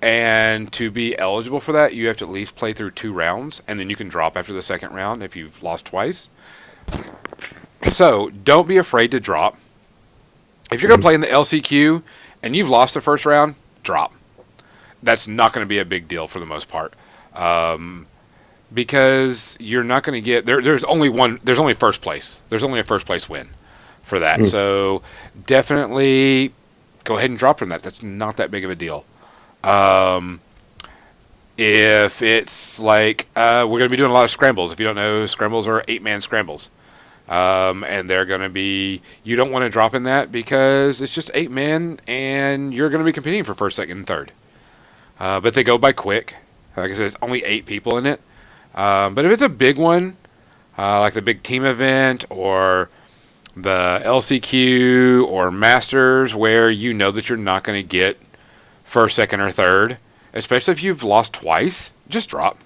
And to be eligible for that, you have to at least play through 2 rounds, and then you can drop after the second round if you've lost twice. So, don't be afraid to drop. If you're going to play in the LCQ, and you've lost the first round, drop. That's not going to be a big deal for the most part. Because you're not going to get... There's only first place. There's only a first place win for that. So, definitely... go ahead and drop from that. That's not that big of a deal. Um, if it's like we're going to be doing a lot of scrambles. If you don't know, scrambles are 8-man scrambles. And they're going to be, you don't want to drop in that because it's just 8 men and you're going to be competing for first, second, and third. But they go by quick. Like I said, it's only 8 people in it. But if it's a big one, like the big team event or the LCQ or Masters, where you know that you're not going to get first, second, or third, especially if you've lost twice, just drop.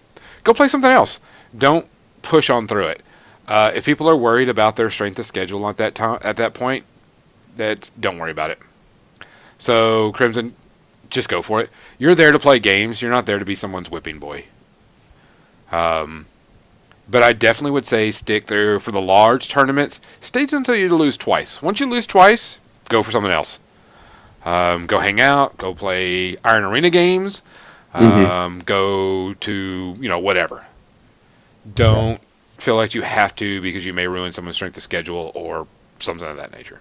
Go play something else. Don't push on through it. If people are worried about their strength of schedule at that point, don't worry about it. So Crimson, just go for it. You're there to play games. You're not there to be someone's whipping boy. But I definitely would say stick there for the large tournaments. Stay until you lose twice. Once you lose twice, go for something else. Go hang out. Go play Iron Arena games. Go to whatever. Don't feel like you have to because you may ruin someone's strength of schedule or something of that nature.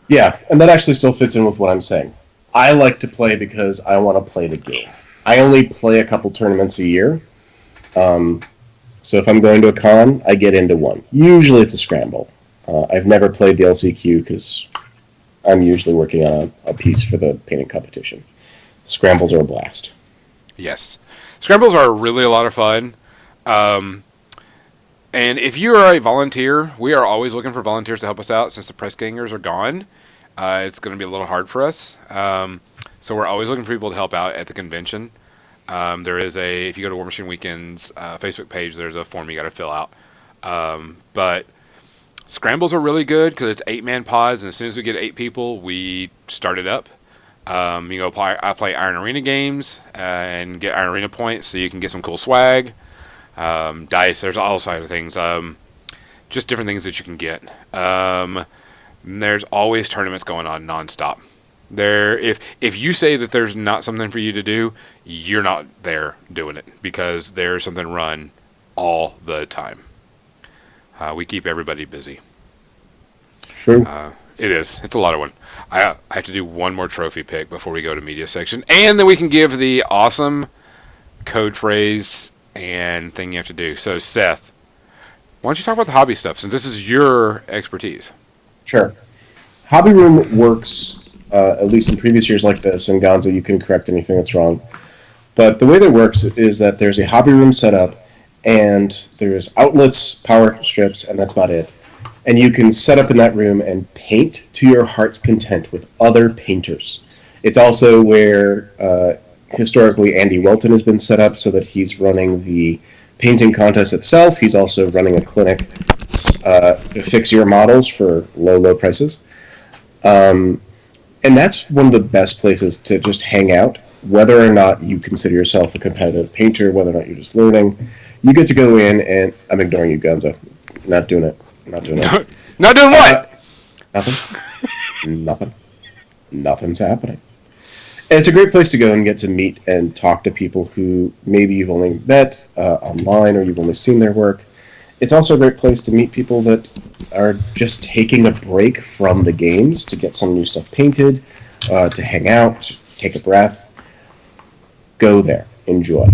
Yeah, and that actually still fits in with what I'm saying. I like to play because I want to play the game. I only play a couple tournaments a year. So if I'm going to a con, I get into one. Usually it's a scramble. I've never played the LCQ because I'm usually working on a piece for the painting competition. Scrambles are a blast. Yes. Scrambles are really a lot of fun. And if you are a volunteer, we are always looking for volunteers to help us out since the press gangers are gone. It's going to be a little hard for us. So we're always looking for people to help out at the convention. There is if you go to War Machine Weekend's Facebook page, there's a form you got to fill out. But scrambles are really good because it's 8-man pods, and as soon as we get 8 people, we start it up. I play Iron Arena games and get Iron Arena points so you can get some cool swag. Dice, there's all sorts of things. Just different things that you can get. There's always tournaments going on nonstop. If you say that there's not something for you to do, you're not there doing it because there's something run all the time. We keep everybody busy. True. It is. It's a lot of one. I have to do one more trophy pick before we go to media section, and then we can give the awesome code phrase and thing you have to do. So, Seth, why don't you talk about the hobby stuff since this is your expertise? Sure. Hobby Room works, at least in previous years like this, and Gonzo, you can correct anything that's wrong. But the way that works is that there's a hobby room set up, and there's outlets, power strips, and that's about it. And you can set up in that room and paint to your heart's content with other painters. It's also where historically Andy Welton has been set up so that he's running the painting contest itself. He's also running a clinic to fix your models for low prices. And that's one of the best places to just hang out, whether or not you consider yourself a competitive painter, whether or not you're just learning. You get to go in and... I'm ignoring you, Gonzo. Not doing it. Not doing it. Not doing what? Nothing. Nothing's happening. And it's a great place to go and get to meet and talk to people who maybe you've only met online or you've only seen their work. It's also a great place to meet people that are just taking a break from the games to get some new stuff painted, to hang out, to take a breath. Go there. Enjoy.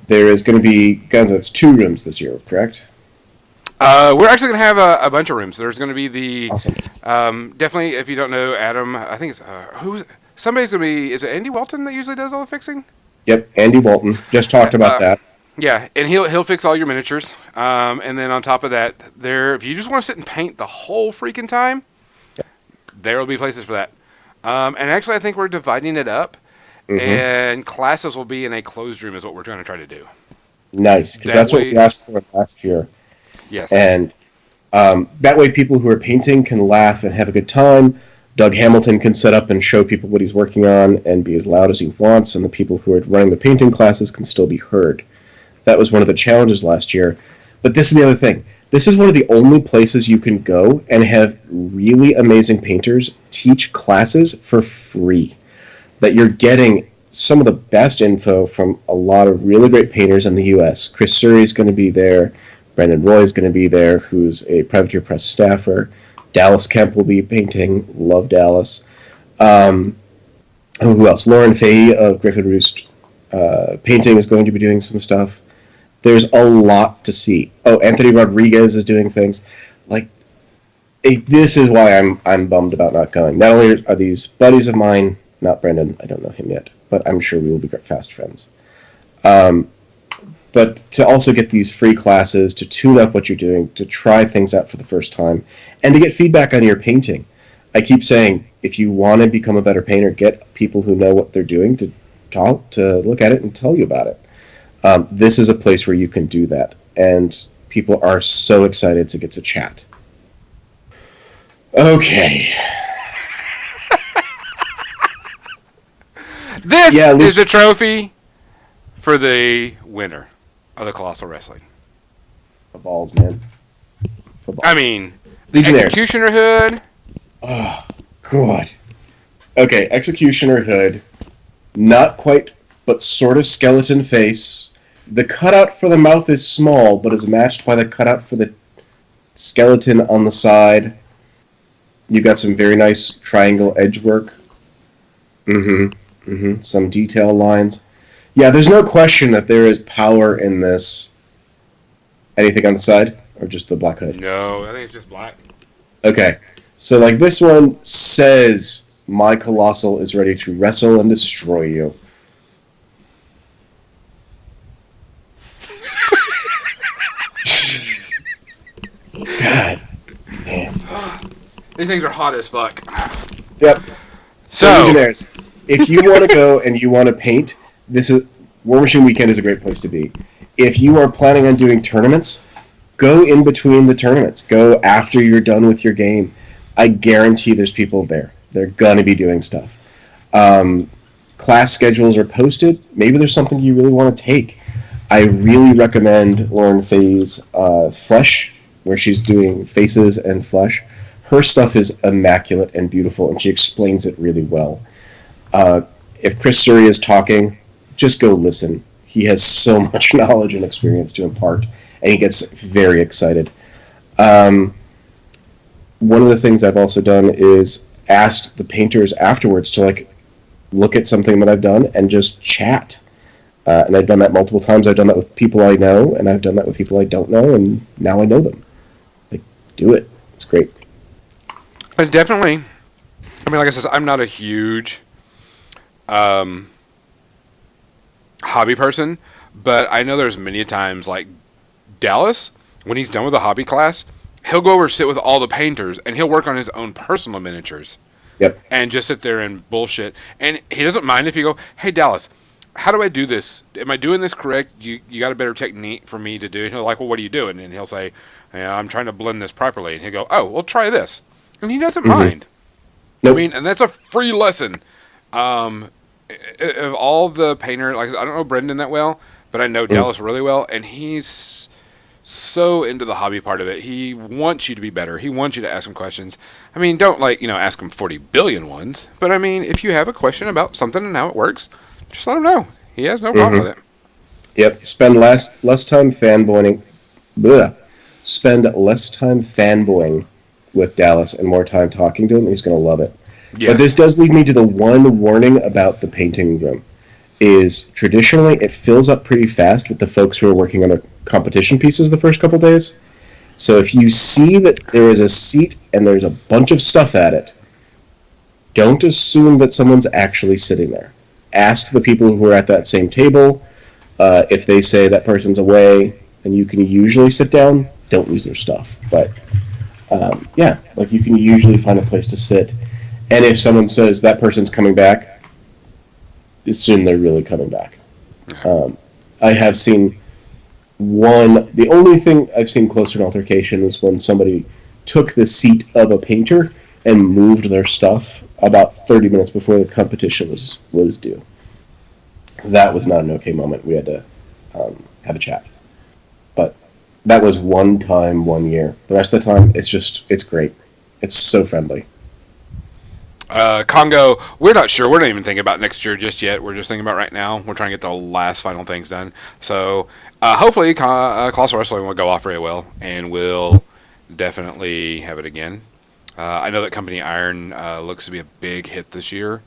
There is going to be, Gonzo, it's 2 rooms this year, correct? We're actually going to have a bunch of rooms. There's going to be the... Awesome. Definitely, if you don't know Adam, I think it's... Somebody's going to be... Is it Andy Walton that usually does all the fixing? Yep, Andy Walton. Just talked about that. Yeah, and he'll fix all your miniatures. And then on top of that, if you just want to sit and paint the whole freaking time, there will be places for that. And actually, I think we're dividing it up. Mm-hmm. And classes will be in a closed room is what we're going to try to do. Nice, because that's what we asked for last year. Yes. And that way people who are painting can laugh and have a good time. Doug Hamilton can set up and show people what he's working on and be as loud as he wants, and the people who are running the painting classes can still be heard. That was one of the challenges last year. But this is the other thing. This is one of the only places you can go and have really amazing painters teach classes for free. That you're getting some of the best info from a lot of really great painters in the U.S. Chris Surrey's going to be there. Brandon Roy's going to be there, who's a Privateer Press staffer. Dallas Kemp will be painting. Love Dallas. Oh, who else? Lauren Fahey of Griffin Roost Painting is going to be doing some stuff. There's a lot to see. Oh, Anthony Rodriguez is doing things. Like, this is why I'm bummed about not going. Not only are these buddies of mine, not Brendan, I don't know him yet, but I'm sure we will be fast friends. Um, but to also get these free classes, to tune up what you're doing, to try things out for the first time, and to get feedback on your painting. I keep saying, if you want to become a better painter, get people who know what they're doing to talk, to look at it and tell you about it. This is a place where you can do that, and people are so excited to get to chat. Okay. This Yeah, is the trophy for the winner of the Colossal Wrestling. balls, man. I mean, Legionnaires. Executioner Hood. Oh, God. Okay, Executioner Hood. Not quite, but sort of skeleton face. The cutout for the mouth is small, but is matched by the cutout for the skeleton on the side. You got some very nice triangle edge work. Some detail lines. Yeah, there's no question that there is power in this. Anything on the side? Or just the black hood? No, I think it's just black. Okay. So, like, this one says, my Colossal is ready to wrestle and destroy you. God. Man. These things are hot as fuck. Yep. So, Legionnaires, if you want to go and you want to paint, this is War Machine Weekend is a great place to be. If you are planning on doing tournaments, go in between the tournaments. Go after you're done with your game. I guarantee there's people there. They're going to be doing stuff. Class schedules are posted. Maybe there's something you really want to take. I really recommend Lauren Fahey's Flesh, where she's doing faces and flesh. Her stuff is immaculate and beautiful, and she explains it really well. If Chris Surrey is talking, just go listen. He has so much knowledge and experience to impart, and he gets very excited. One of the things I've also done is asked the painters afterwards to like look at something that I've done and just chat. And I've done that multiple times. I've done that with people I know, and I've done that with people I don't know, and now I know them. Like, do it. It's great. and definitely, I mean, like I said, I'm not a huge hobby person, but I know there's many times, like Dallas, when he's done with a hobby class, he'll go over and sit with all the painters, and he'll work on his own personal miniatures. Yep. And just sit there and bullshit. And he doesn't mind if you go, hey, Dallas, how do I do this? Am I doing this correct? You got a better technique for me to do? And he'll like, well, what are you doing? And he'll say, I'm trying to blend this properly. And he'll go, oh, well, try this. And he doesn't mind. Nope. I mean, and that's a free lesson. Of all the painters, like I don't know Brendan that well, but I know Dallas really well, and he's so into the hobby part of it. He wants you to be better. He wants you to ask him questions. I mean, don't ask him 40 billion ones, but I mean, if you have a question about something and how it works, just let him know. He has no problem with it. Yep. Spend less time fanboying. Spend less time fanboying with Dallas and more time talking to him. He's going to love it. Yes. But this does lead me to the one warning about the painting room. Is traditionally it fills up pretty fast with the folks who are working on the competition pieces the first couple days. So if you see that there is a seat and there's a bunch of stuff at it, don't assume that someone's actually sitting there. Ask the people who are at that same table. If they say that person's away and you can usually sit down, don't use their stuff. But you can usually find a place to sit. And if someone says that person's coming back, assume they're really coming back. I have seen the only thing I've seen close to an altercation was when somebody took the seat of a painter and moved their stuff about 30 minutes before the competition was due. That was not an okay moment. We had to have a chat. But that was one time, 1 year. The rest of the time, it's great. It's so friendly. Congo, we're not sure. We're not even thinking about next year just yet. We're just thinking about right now. We're trying to get the last final things done. So hopefully Colossal Wrestling will go off very well, and we'll definitely have it again. I know that Company Iron looks to be a big hit this year.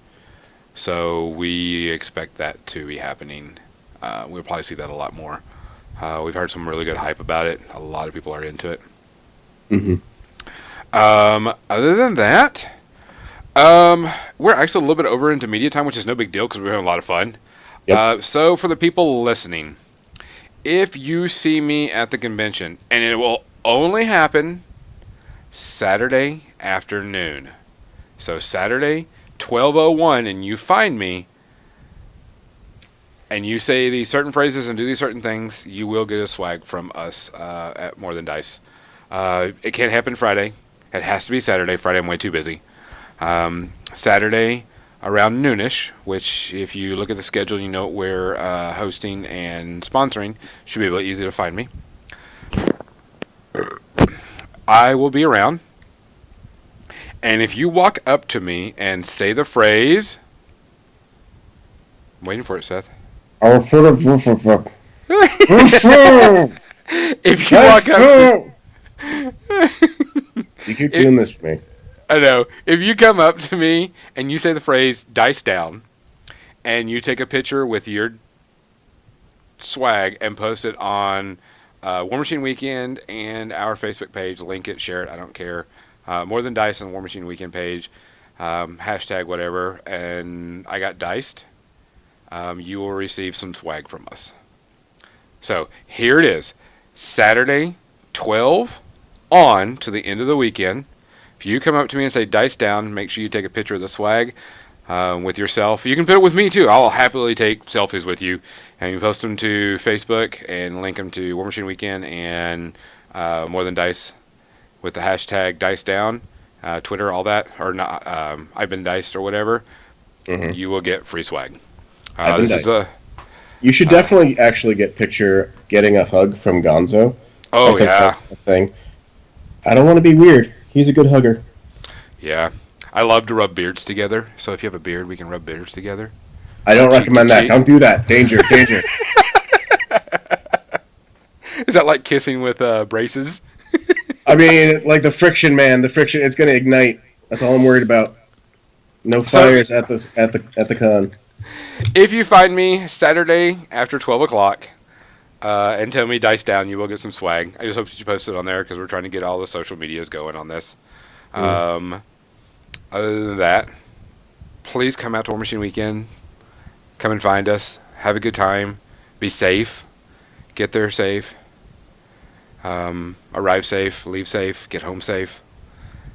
So we expect that to be happening. We'll probably see that a lot more. We've heard some really good hype about it. A lot of people are into it. Mm-hmm. Other than that, we're actually a little bit over into media time, which is no big deal because we're having a lot of fun. Yep. So for the people listening, if you see me at the convention, and it will only happen Saturday afternoon. So Saturday, 12:01, and you find me, and you say these certain phrases and do these certain things, you will get a swag from us at More Than Dice. It can't happen Friday. It has to be Saturday. Friday, I'm way too busy. Saturday, around noonish, which if you look at the schedule, you know we're hosting and sponsoring, should be really easy to find me. I will be around. And if you walk up to me and say the phrase, I'm waiting for it, Seth. If you walk up to You keep doing this to me. I know. If you come up to me and you say the phrase dice down and you take a picture with your swag and post it on War Machine Weekend and our Facebook page, link it, share it, I don't care. More Than Dice on the War Machine Weekend page, hashtag whatever, and I got diced, you will receive some swag from us. So here it is, Saturday, 12 on to the end of the weekend. If you come up to me and say dice down, make sure you take a picture of the swag with yourself. You can put it with me too. I'll happily take selfies with you. And you post them to Facebook and link them to War Machine Weekend and More Than Dice with the hashtag dice down, Twitter, all that, or not. I've been diced or whatever. Mm-hmm. You will get free swag. You should definitely actually picture getting a hug from Gonzo. Oh, yeah. That's the thing. I don't want to be weird. He's a good hugger. Yeah. I love to rub beards together. So if you have a beard, we can rub beards together. I don't recommend that. Don't do that. Danger, danger. Is that like kissing with braces? I mean, like the friction, man. The friction, it's going to ignite. That's all I'm worried about. No fires at the con. If you find me Saturday after 12 o'clock and tell me dice down, you will get some swag. I just hope that you post it on there because we're trying to get all the social medias going on this. Other than that, please come out to War Machine Weekend. Come and find us. Have a good time. Be safe. Get there safe. Arrive safe. Leave safe. Get home safe.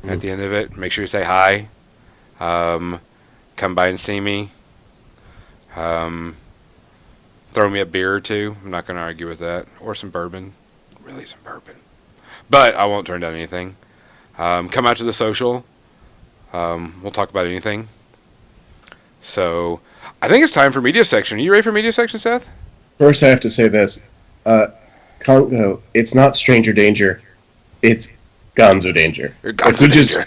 At the end of it, make sure you say hi. Come by and see me. Throw me a beer or two. I'm not going to argue with that. Or some bourbon. Really, some bourbon. But I won't turn down anything. Come out to the social. We'll talk about anything. So, I think it's time for media section. Are you ready for media section, Seth? First, I have to say this. Congo, it's not stranger danger. It's Gonzo danger. Gonzo danger.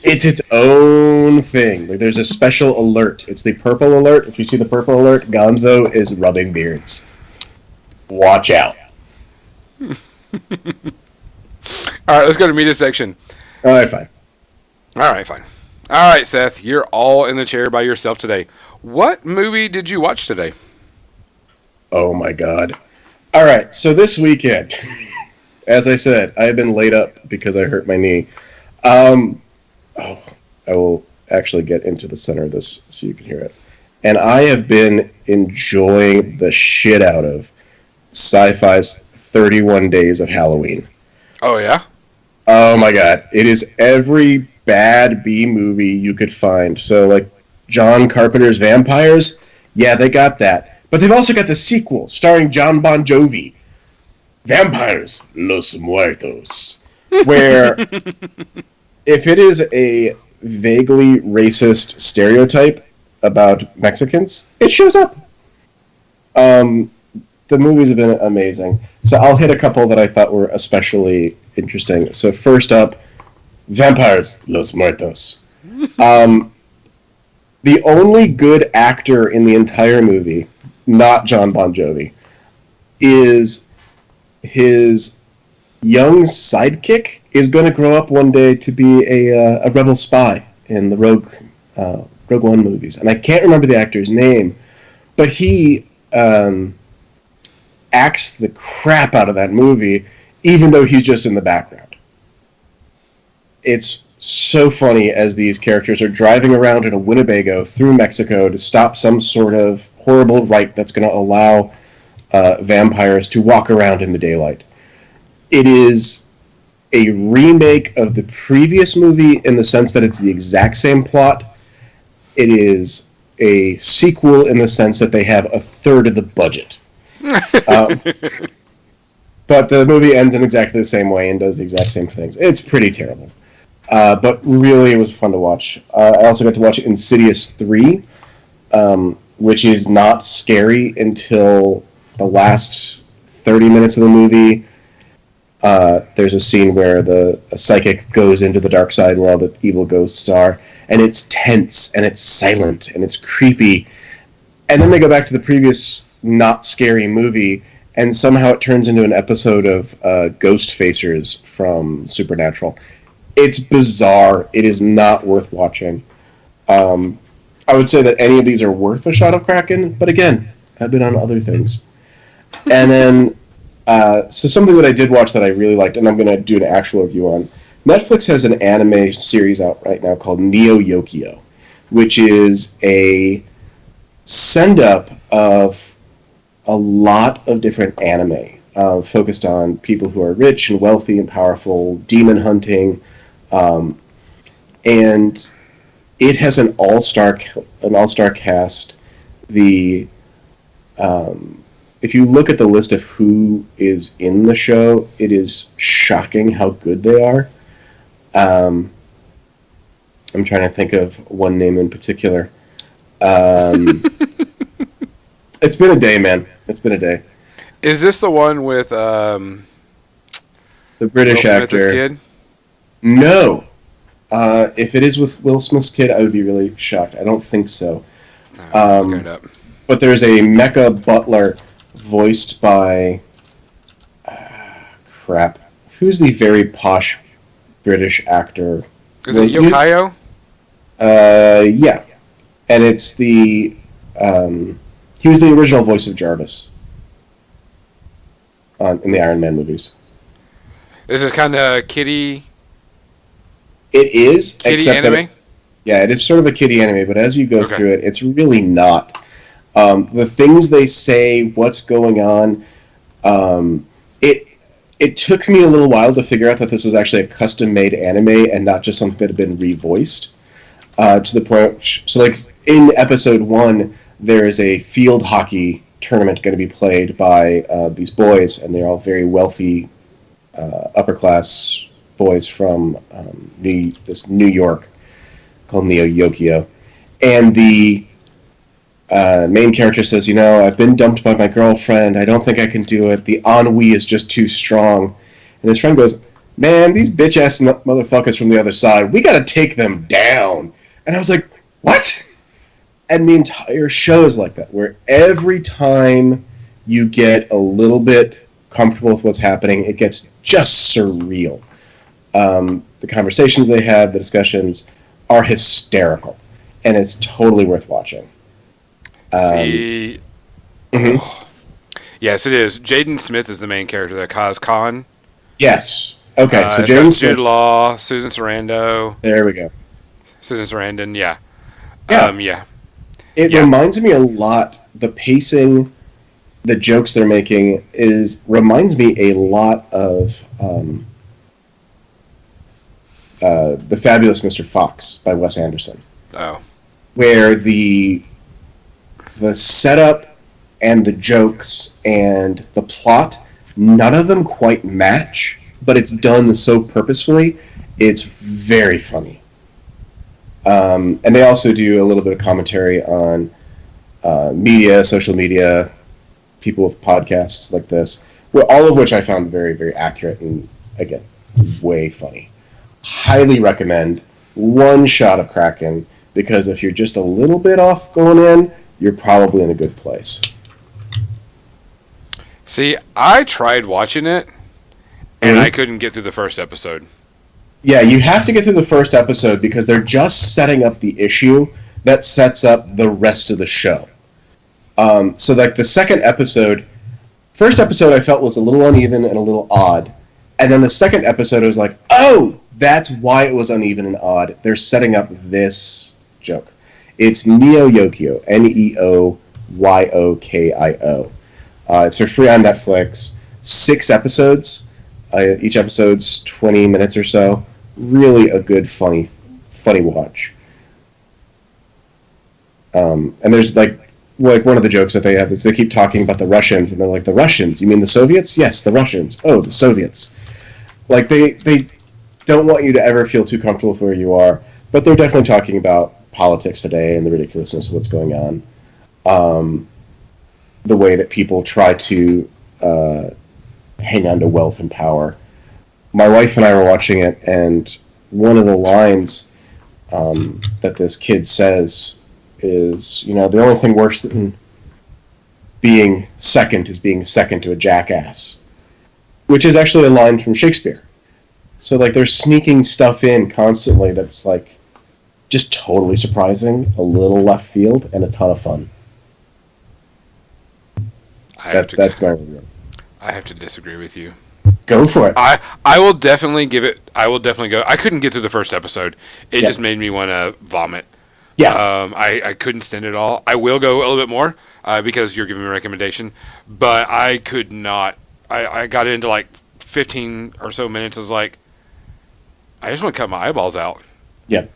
It's its own thing. Like, there's a special alert. It's the purple alert. If you see the purple alert, Gonzo is rubbing beards. Watch out. All right, let's go to media section. All right, fine. All right, Seth, you're all in the chair by yourself today. What movie did you watch today? Oh, my God. All right, so this weekend, as I said, I have been laid up because I hurt my knee. I will actually get into the center of this so you can hear it. And I have been enjoying the shit out of Sci-Fi's 31 Days of Halloween. Oh, yeah? Oh, my God. It is every bad B movie you could find. So, like, John Carpenter's Vampires, yeah, they got that. But they've also got the sequel starring John Bon Jovi, Vampires Los Muertos, where if it is a vaguely racist stereotype about Mexicans, it shows up. The movies have been amazing. So I'll hit a couple that I thought were especially interesting. So first up, Vampires Los Muertos. The only good actor in the entire movie, not John Bon Jovi, is his young sidekick is going to grow up one day to be a rebel spy in the Rogue Rogue One movies, and I can't remember the actor's name, but he acts the crap out of that movie, even though he's just in the background. It's so funny as these characters are driving around in a Winnebago through Mexico to stop some sort of horrible rite that's going to allow vampires to walk around in the daylight. It is a remake of the previous movie in the sense that it's the exact same plot. It is a sequel in the sense that they have a third of the budget. But the movie ends in exactly the same way and does the exact same things. It's pretty terrible. But really, it was fun to watch. I also got to watch Insidious 3, which is not scary until the last 30 minutes of the movie. There's a scene where a psychic goes into the dark side where all the evil ghosts are, and it's tense, and it's silent, and it's creepy. And then they go back to the previous not scary movie, and somehow it turns into an episode of Ghost Facers from Supernatural. It's bizarre. It is not worth watching. I would say that any of these are worth a shot of Kraken, but again, I've been on other things. And then, so something that I did watch that I really liked, and I'm going to do an actual review on. Netflix has an anime series out right now called Neo Yokio, which is a send-up of a lot of different anime focused on people who are rich and wealthy and powerful, demon hunting, and it has an all-star cast. If you look at the list of who is in the show, it is shocking how good they are. I'm trying to think of one name in particular. It's been a day, man. It's been a day. Is this the one with the British Will actor? Smith's kid? No. If it is with Will Smith's kid, I would be really shocked. I don't think so. Look it up. But there's a mecha butler voiced by... crap. Who's the very posh British actor? Is it Yokayo? Yeah. And it's the... he was the original voice of Jarvis in the Iron Man movies. Is it kind of kiddie It is, except anime? that it is sort of a kiddie anime, but as you go through it, it's really not. The things they say, what's going on, it took me a little while to figure out that this was actually a custom-made anime and not just something that had been revoiced. To the point, so like in episode 1, there is a field hockey tournament going to be played by these boys, and they're all very wealthy, upper-class boys from New York called Neo Yokio. And the main character says, I've been dumped by my girlfriend. I don't think I can do it. The ennui is just too strong. And his friend goes, man, these bitch-ass motherfuckers from the other side, we got to take them down. And I was like, what? And the entire show is like that, where every time you get a little bit comfortable with what's happening, it gets just surreal. The conversations they have, the discussions, are hysterical, and it's totally worth watching. See, Mm-hmm. Yes, it is. Jaden Smith is the main character there. Kaz Khan. Yes. Okay, so it's Jaden got Smith. Jude Law, Susan Sarandon. There we go. Susan Sarandon, yeah. Yeah. It reminds me a lot, the pacing, the jokes they're making, reminds me a lot of The Fabulous Mr. Fox by Wes Anderson. Oh. Where the setup and the jokes and the plot, none of them quite match, but it's done so purposefully, it's very funny. And they also do a little bit of commentary on media, social media, people with podcasts like this, all of which I found very, very accurate and, again, way funny. Highly recommend one shot of Kraken, because if you're just a little bit off going in, you're probably in a good place. See, I tried watching it, and I couldn't get through the first episode. Yeah, you have to get through the first episode because they're just setting up the issue. that sets up the rest of the show. So like the first episode I felt was a little uneven and a little odd. And then the second episode I was like, oh, that's why it was uneven and odd. They're setting up this joke. It's Neo Yokio, Neoyokio. It's for free on Netflix. 6 episodes. Each episode's 20 minutes or so. Really a good, funny watch. And there's like one of the jokes that they have is they keep talking about the Russians, and they're like, the Russians? You mean the Soviets? Yes, the Russians. Oh, the Soviets. Like, they don't want you to ever feel too comfortable with where you are, but they're definitely talking about politics today and the ridiculousness of what's going on. The way that people try to hang on to wealth and power. My wife and I were watching it, and one of the lines that this kid says is, the only thing worse than being second is being second to a jackass, which is actually a line from Shakespeare. So like they're sneaking stuff in constantly that's like just totally surprising, a little left field, and a ton of fun. That's not really real. I have to disagree with you. Go for it. I will definitely give it. I will definitely go. I couldn't get through the first episode. It just made me want to vomit. Yeah. I couldn't stand it all. I will go a little bit more because you're giving me a recommendation, but I could not. I got into like 15 or so minutes. I was like, I just want to cut my eyeballs out. Yeah.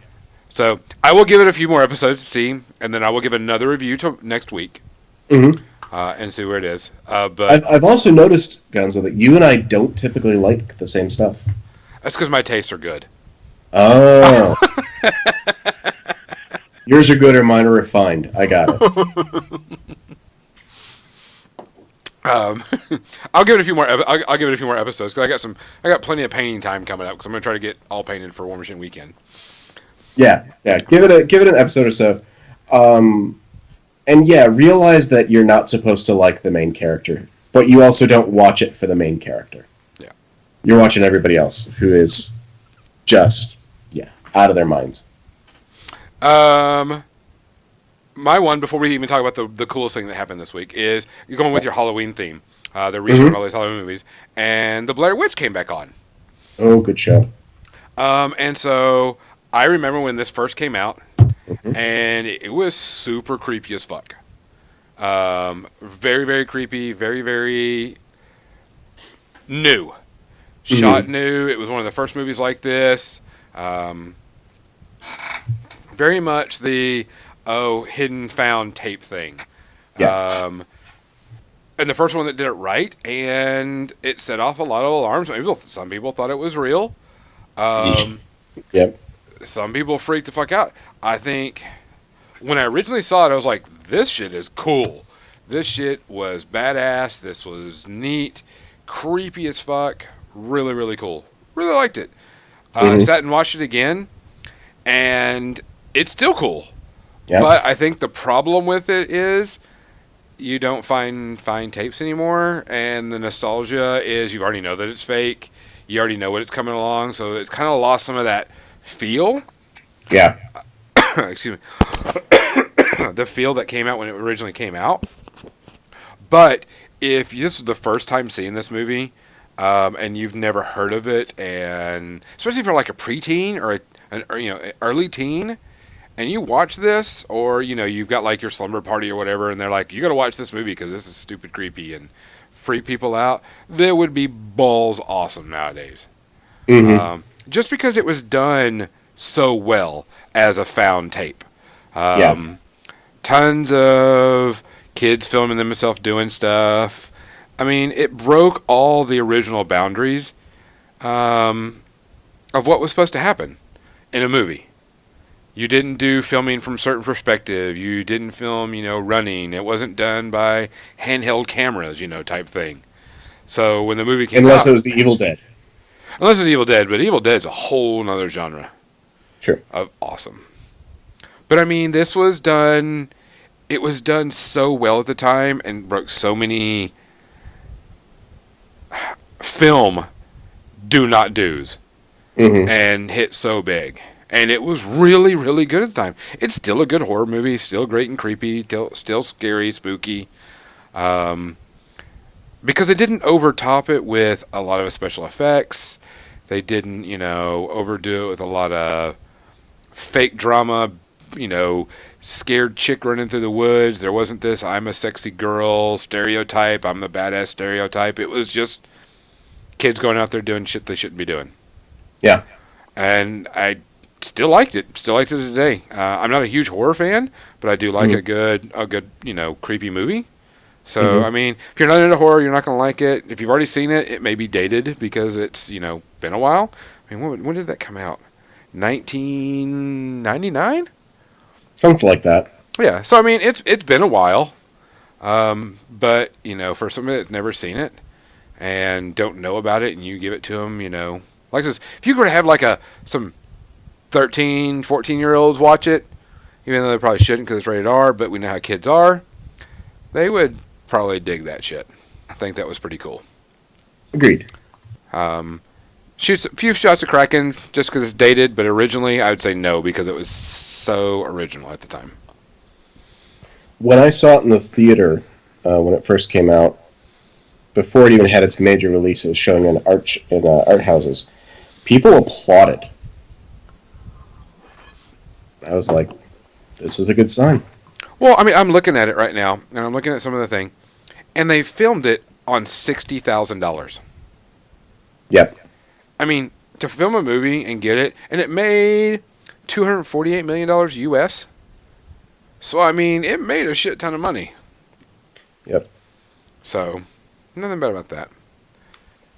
So I will give it a few more episodes to see, and then I will give another review to next week. Mm-hmm. And see where it is. But I've also noticed, Gonzo, that you and I don't typically like the same stuff. That's because my tastes are good. Oh. Yours are good or mine are refined. I got it. I'll give it a few more. I'll give it a few more episodes because I got plenty of painting time coming up because I'm gonna try to get all painted for War Machine Weekend. Yeah. Give it an episode or so. And yeah, realize that you're not supposed to like the main character, but you also don't watch it for the main character. Yeah. You're watching everybody else who is just, out of their minds. My one, before we even talk about the coolest thing that happened this week, is you're going with your Halloween theme. They're restarting all these Halloween movies, and The Blair Witch came back on. Oh, good show. And so I remember when this first came out, and it was super creepy as fuck. Very, very creepy. Very, very new. Shot new. It was one of the first movies like this. Very much the hidden found tape thing. Yeah. And the first one that did it right, and it set off a lot of alarms. Some people thought it was real. Yep. Some people freaked the fuck out. I think when I originally saw it, I was like, this shit is cool. This shit was badass. This was neat. Creepy as fuck. Really, really cool. Really liked it. I sat and watched it again, and it's still cool. Yep. But I think the problem with it is you don't find tapes anymore, and the nostalgia is you already know that it's fake. You already know what it's coming along, so it's kind of lost some of that feel. Yeah. Excuse me. The feel that came out when it originally came out. But if this is the first time seeing this movie, and you've never heard of it, and especially for like a preteen or an early teen, and you watch this, or you've got like your slumber party or whatever, and they're like, you got to watch this movie because this is stupid creepy and freak people out, that would be balls awesome nowadays. Just because it was done so well as a found tape. Tons of kids filming themselves doing stuff. I mean, it broke all the original boundaries of what was supposed to happen in a movie. You didn't do filming from certain perspective. You didn't film, running. It wasn't done by handheld cameras, type thing. So when the movie came out... Unless it was The Evil Dead. Unless it's Evil Dead, but Evil Dead's a whole nother genre. Sure. Of awesome. But I mean, this was done... It was done so well at the time and broke so many film do not do's and hit so big. And it was really, really good at the time. It's still a good horror movie, still great and creepy, still scary, spooky. Um, because they didn't overtop it with a lot of special effects. They didn't, overdo it with a lot of fake drama, scared chick running through the woods. There wasn't this I'm a sexy girl stereotype, I'm the badass stereotype. It was just kids going out there doing shit they shouldn't be doing. Yeah. And I still liked it. Still liked it today. I'm not a huge horror fan, but I do like a good, creepy movie. So, I mean, if you're not into horror, you're not going to like it. If you've already seen it, it may be dated because it's, been a while. I mean, when did that come out? 1999? Something like that. Yeah. So, I mean, it's been a while. But, for somebody that's never seen it and don't know about it and you give it to them, like this, if you were to have like some 13, 14-year-olds watch it, even though they probably shouldn't because it's rated R, but we know how kids are, they would probably dig that shit. I think that was pretty cool. Agreed. Shoots a few shots of Kraken just because it's dated, but originally I would say no because it was so original at the time. When I saw it in the theater when it first came out, before it even had its major releases showing in art houses, people applauded. I was like, this is a good sign. Well, I mean, I'm looking at it right now, and I'm looking at some of the thing, and they filmed it on $60,000. Yep. I mean, to film a movie and get it, and it made $248 million US. So, I mean, it made a shit ton of money. Yep. So, nothing bad about that.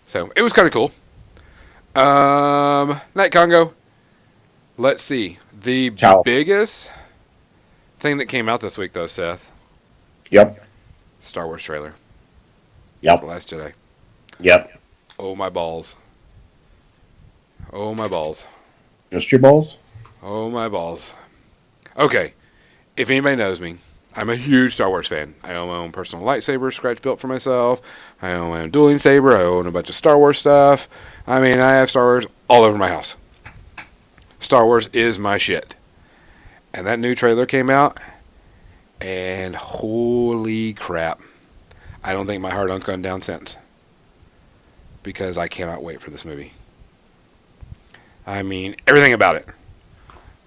So, it was kind of cool. Night Congo. Let's see. The biggest thing that came out this week, though, Seth. Yep. Star Wars trailer. Yep. The Last Jedi. Yep. Oh, my balls. Oh, my balls. Just your balls? Oh, my balls. Okay. If anybody knows me, I'm a huge Star Wars fan. I own my own personal lightsaber, scratch built for myself. I own my own dueling saber. I own a bunch of Star Wars stuff. I mean, I have Star Wars all over my house. Star Wars is my shit. And that new trailer came out, and holy crap. I don't think my heart on's gone down since. Because I cannot wait for this movie. I mean, everything about it.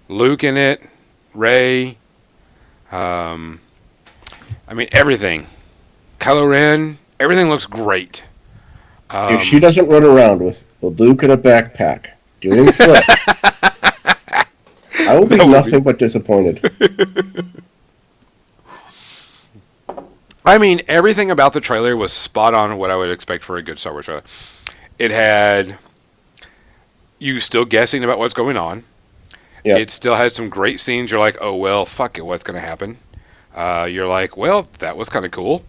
Luke in it, Rey, I mean, everything. Kylo Ren, everything looks great. If she doesn't run around with the Luke in a backpack doing flips, I will be nothing but disappointed. I mean, everything about the trailer was spot on what I would expect for a good Star Wars trailer. It had you still guessing about what's going on. Yep. It still had some great scenes. You're like, oh, well, fuck it, what's going to happen? You're like, well, that was kind of cool.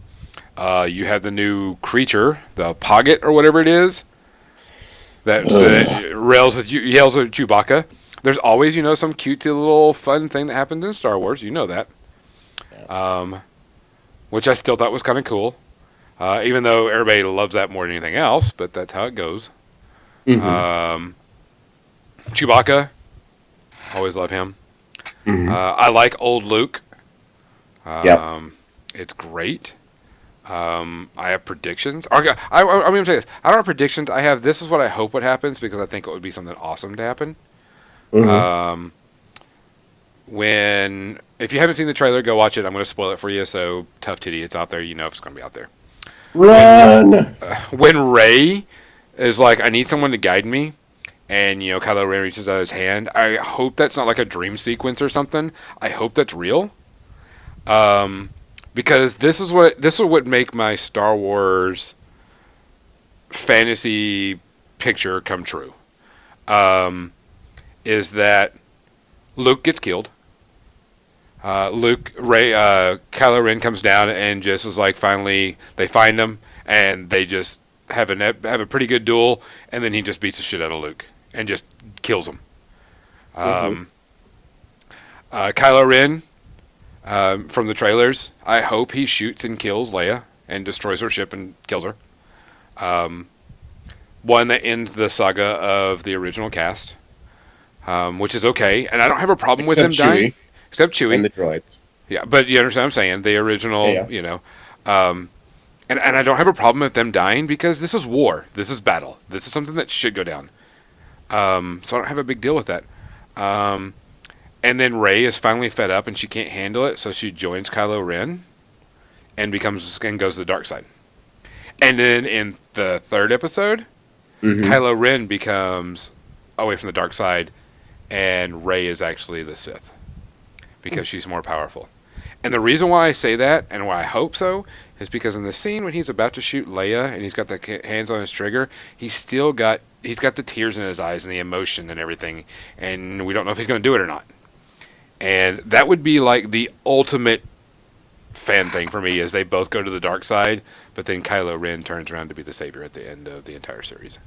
You have the new creature, the Pogget or whatever it is, that yells at Chewbacca. There's always, some cute little fun thing that happens in Star Wars. You know that. Which I still thought was kind of cool. Even though everybody loves that more than anything else, but that's how it goes. Mm-hmm. Chewbacca, always love him. Mm-hmm. I like old Luke. It's great. I have predictions. I'm going to say this. I don't have predictions. I have this is what I hope what happens because I think it would be something awesome to happen. Mm-hmm. If you haven't seen the trailer, go watch it. I'm going to spoil it for you. So tough titty, it's out there. You know if it's going to be out there. Run. When Rey is like, I need someone to guide me, and Kylo Ren reaches out his hand. I hope that's not like a dream sequence or something. I hope that's real. Because this would make my Star Wars fantasy picture come true. Is that Luke gets killed. Kylo Ren comes down and just is like, finally they find him and they just have a pretty good duel, and then he just beats the shit out of Luke and just kills him. Kylo Ren, from the trailers, I hope he shoots and kills Leia and destroys her ship and kills her. One that ends the saga of the original cast. which is okay, and I don't have a problem with Except them dying, Chewie except Chewie. and the droids. Yeah, but you understand what I'm saying? The original, Yeah. um, and I don't have a problem with them dying because this is war, this is battle, this is something that should go down. So I don't have a big deal with that. Um, and then Rey is finally fed up and she can't handle it, so she joins Kylo Ren and goes to the dark side. And then in the third episode, Mm-hmm. Kylo Ren becomes away from the dark side, and Rey is actually the Sith because she's more powerful. And the reason why I say that and why I hope so is because in the scene when he's about to shoot Leia and he's got the hands on his trigger, he's got the tears in his eyes and the emotion and everything, and we don't know if he's going to do it or not. And that would be like the ultimate fan thing for me is they both go to the dark side, but then Kylo Ren turns around to be the savior at the end of the entire series.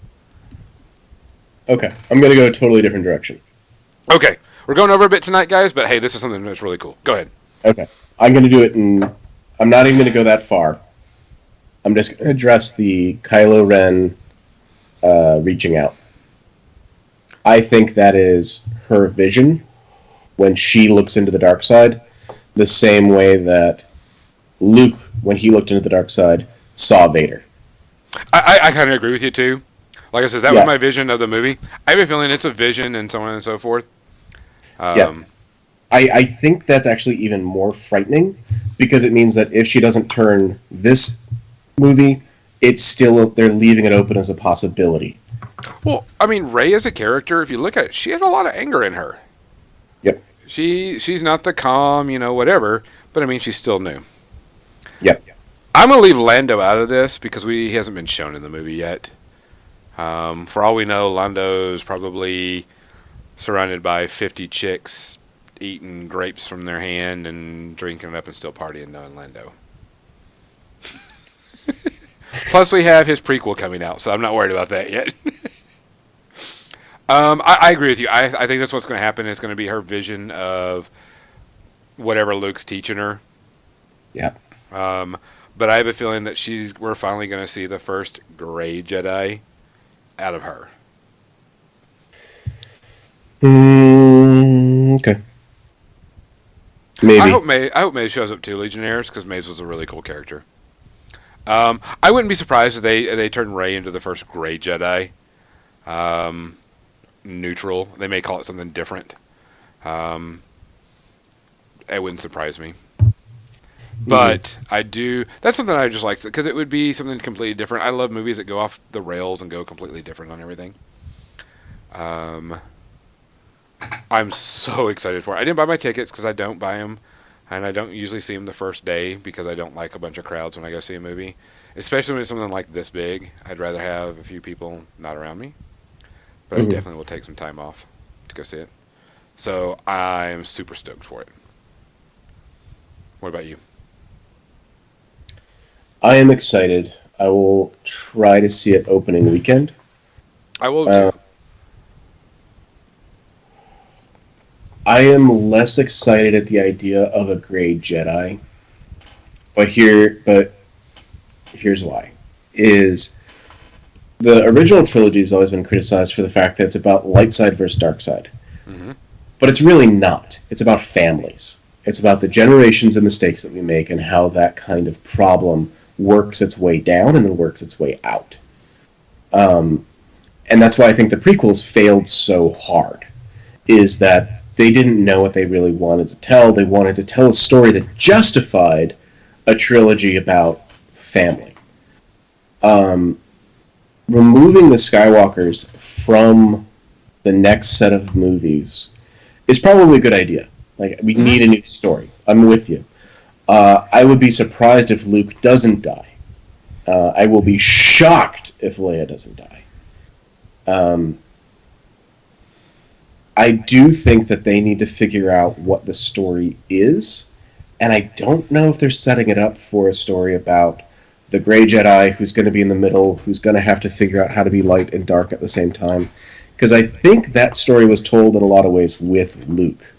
Okay, I'm going to go a totally different direction. Okay, we're going over a bit tonight, guys, but hey, this is something that's really cool. Go ahead. Okay, I'm going to do it I'm not even going to go that far. I'm just going to address the Kylo Ren reaching out. I think that is her vision when she looks into the dark side, the same way that Luke, when he looked into the dark side, saw Vader. I kind of agree with you, too. Like I said, that was Yeah. my vision of the movie. I have a feeling it's a vision and so on and so forth. Yeah. I think that's actually even more frightening because it means that if she doesn't turn this movie, it's still they're leaving it open as a possibility. Well, I mean, Rey as a character, if you look at it, she has a lot of anger in her. Yep. She's not the calm, whatever, but I mean, she's still new. Yep. I'm going to leave Lando out of this because he hasn't been shown in the movie yet. For all we know, Lando's probably surrounded by 50 chicks eating grapes from their hand and drinking it up and still partying knowing Lando. Plus, we have his prequel coming out, so I'm not worried about that yet. I agree with you. I think that's what's going to happen. It's going to be her vision of whatever Luke's teaching her. Yeah. But I have a feeling that we're finally going to see the first gray Jedi out of her. Okay. Maybe. I hope Maze shows up too, Legionnaires, because Maze was a really cool character. I wouldn't be surprised if they turn Rey into the first gray Jedi. Neutral. They may call it something different. It wouldn't surprise me. But I do. That's something I just like because it would be something completely different. I love movies that go off the rails and go completely different on everything. I'm so excited for it. I didn't buy my tickets because I don't buy them, and I don't usually see them the first day because I don't like a bunch of crowds when I go see a movie, especially when it's something like this big. I'd rather have a few people not around me, but I definitely will take some time off to go see it. So I'm super stoked for it. What about you? I am excited. I will try to see it opening weekend. I will. I am less excited at the idea of a gray Jedi, but here's why: is the original trilogy has always been criticized for the fact that it's about light side versus dark side, but it's really not. It's about families. It's about the generations of mistakes that we make and how that kind of problem works its way down and then works its way out. And that's why I think the prequels failed so hard, is that they didn't know what they really wanted to tell. They wanted to tell a story that justified a trilogy about family. Removing the Skywalkers from the next set of movies is probably a good idea. Like, we need a new story. I'm with you. I would be surprised if Luke doesn't die. I will be shocked if Leia doesn't die. I do think that they need to figure out what the story is, and I don't know if they're setting it up for a story about the Grey Jedi who's going to be in the middle, who's going to have to figure out how to be light and dark at the same time. Because I think that story was told in a lot of ways with Luke.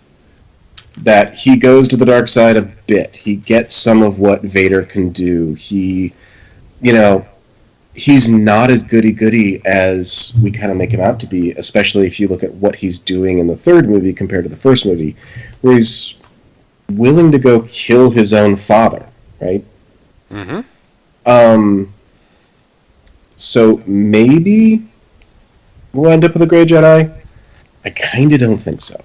That he goes to the dark side a bit. He gets some of what Vader can do. He, he's not as goody-goody as we kind of make him out to be, especially if you look at what he's doing in the third movie compared to the first movie, where he's willing to go kill his own father, right? Mm-hmm. So maybe we'll end up with a Grey Jedi. I kind of don't think so.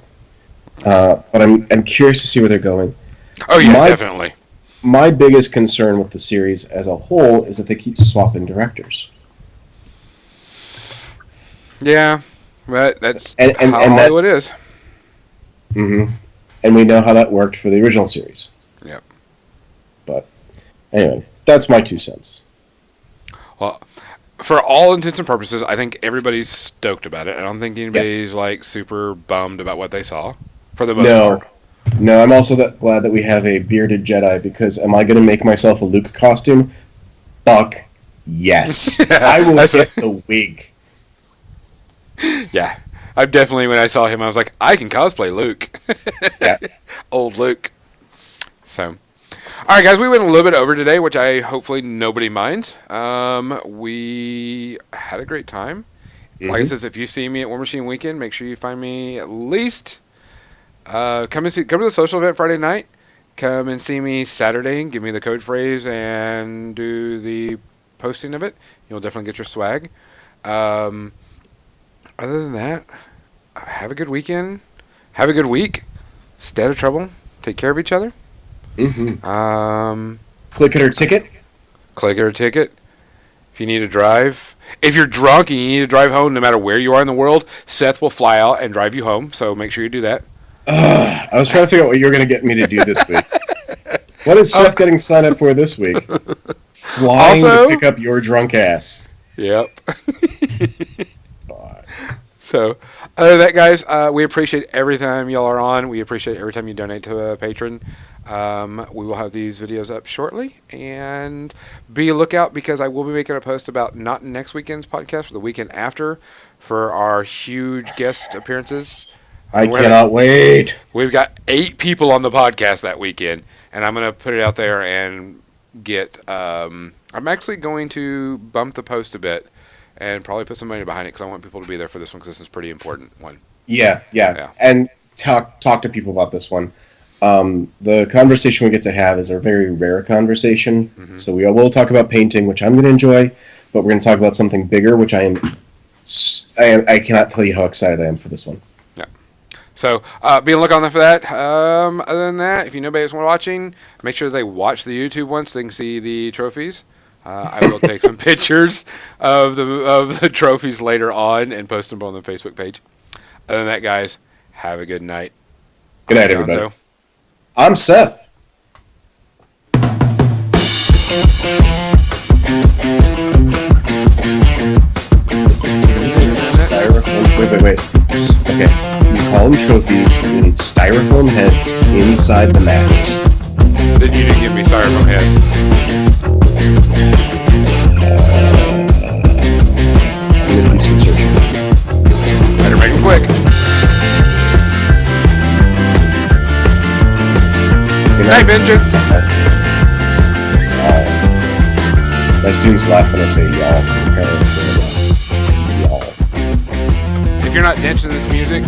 But I'm curious to see where they're going. Oh, yeah, definitely. My biggest concern with the series as a whole is that they keep swapping directors. Yeah, but that's and how Hollywood is. Mm-hmm. And we know how that worked for the original series. Yep. But anyway, that's my 2 cents. Well, for all intents and purposes, I think everybody's stoked about it. I don't think anybody's like super bummed about what they saw. For the most part. No, I'm also glad that we have a bearded Jedi, because am I going to make myself a Luke costume? Fuck yes. I will get the wig. Yeah. I definitely, when I saw him, I was like, I can cosplay Luke. Yeah. Old Luke. So, alright guys, we went a little bit over today, which hopefully nobody minds. We had a great time. Mm-hmm. Like I said, if you see me at War Machine Weekend, make sure you find me at least... come to the social event Friday night. Come and see me Saturday. Give me the code phrase and do the posting of it. You'll definitely get your swag. Other than that, have a good weekend. Have a good week. Stay out of trouble. Take care of each other. Mm-hmm. Click it or ticket. Click it or ticket. If you need to drive. If you're drunk and you need to drive home, no matter where you are in the world, Seth will fly out and drive you home. So make sure you do that. I was trying to figure out what you were going to get me to do this week. What is Seth getting signed up for this week? Flying to pick up your drunk ass. Yep. So, other than that, guys, we appreciate every time y'all are on. We appreciate every time you donate to a patron. We will have these videos up shortly. And be a lookout, because I will be making a post about not next weekend's podcast, but the weekend after, for our huge guest appearances. I cannot wait. We've got 8 people on the podcast that weekend, and I'm going to put it out there and get... I'm actually going to bump the post a bit and probably put some money behind it, because I want people to be there for this one, because this is a pretty important one. Yeah. And talk to people about this one. The conversation we get to have is a very rare conversation. Mm-hmm. So we will talk about painting, which I'm going to enjoy, but we're going to talk about something bigger, which I cannot tell you how excited I am for this one. So, be on the lookout for that. Other than that, if you know anybody's watching, make sure they watch the YouTube one so they can see the trophies. I will take some pictures of the trophies later on and post them on the Facebook page. Other than that, guys, have a good night. Good night, everybody. I'm Seth. Wait. Okay. You call them trophies. You need styrofoam heads inside the masks. Then you didn't give me styrofoam heads. I'm going to do some searching. Better make them quick. Good night, Vengeance. My students laugh when I say y'all. Apparently, say y'all. If you're not dancing to this music,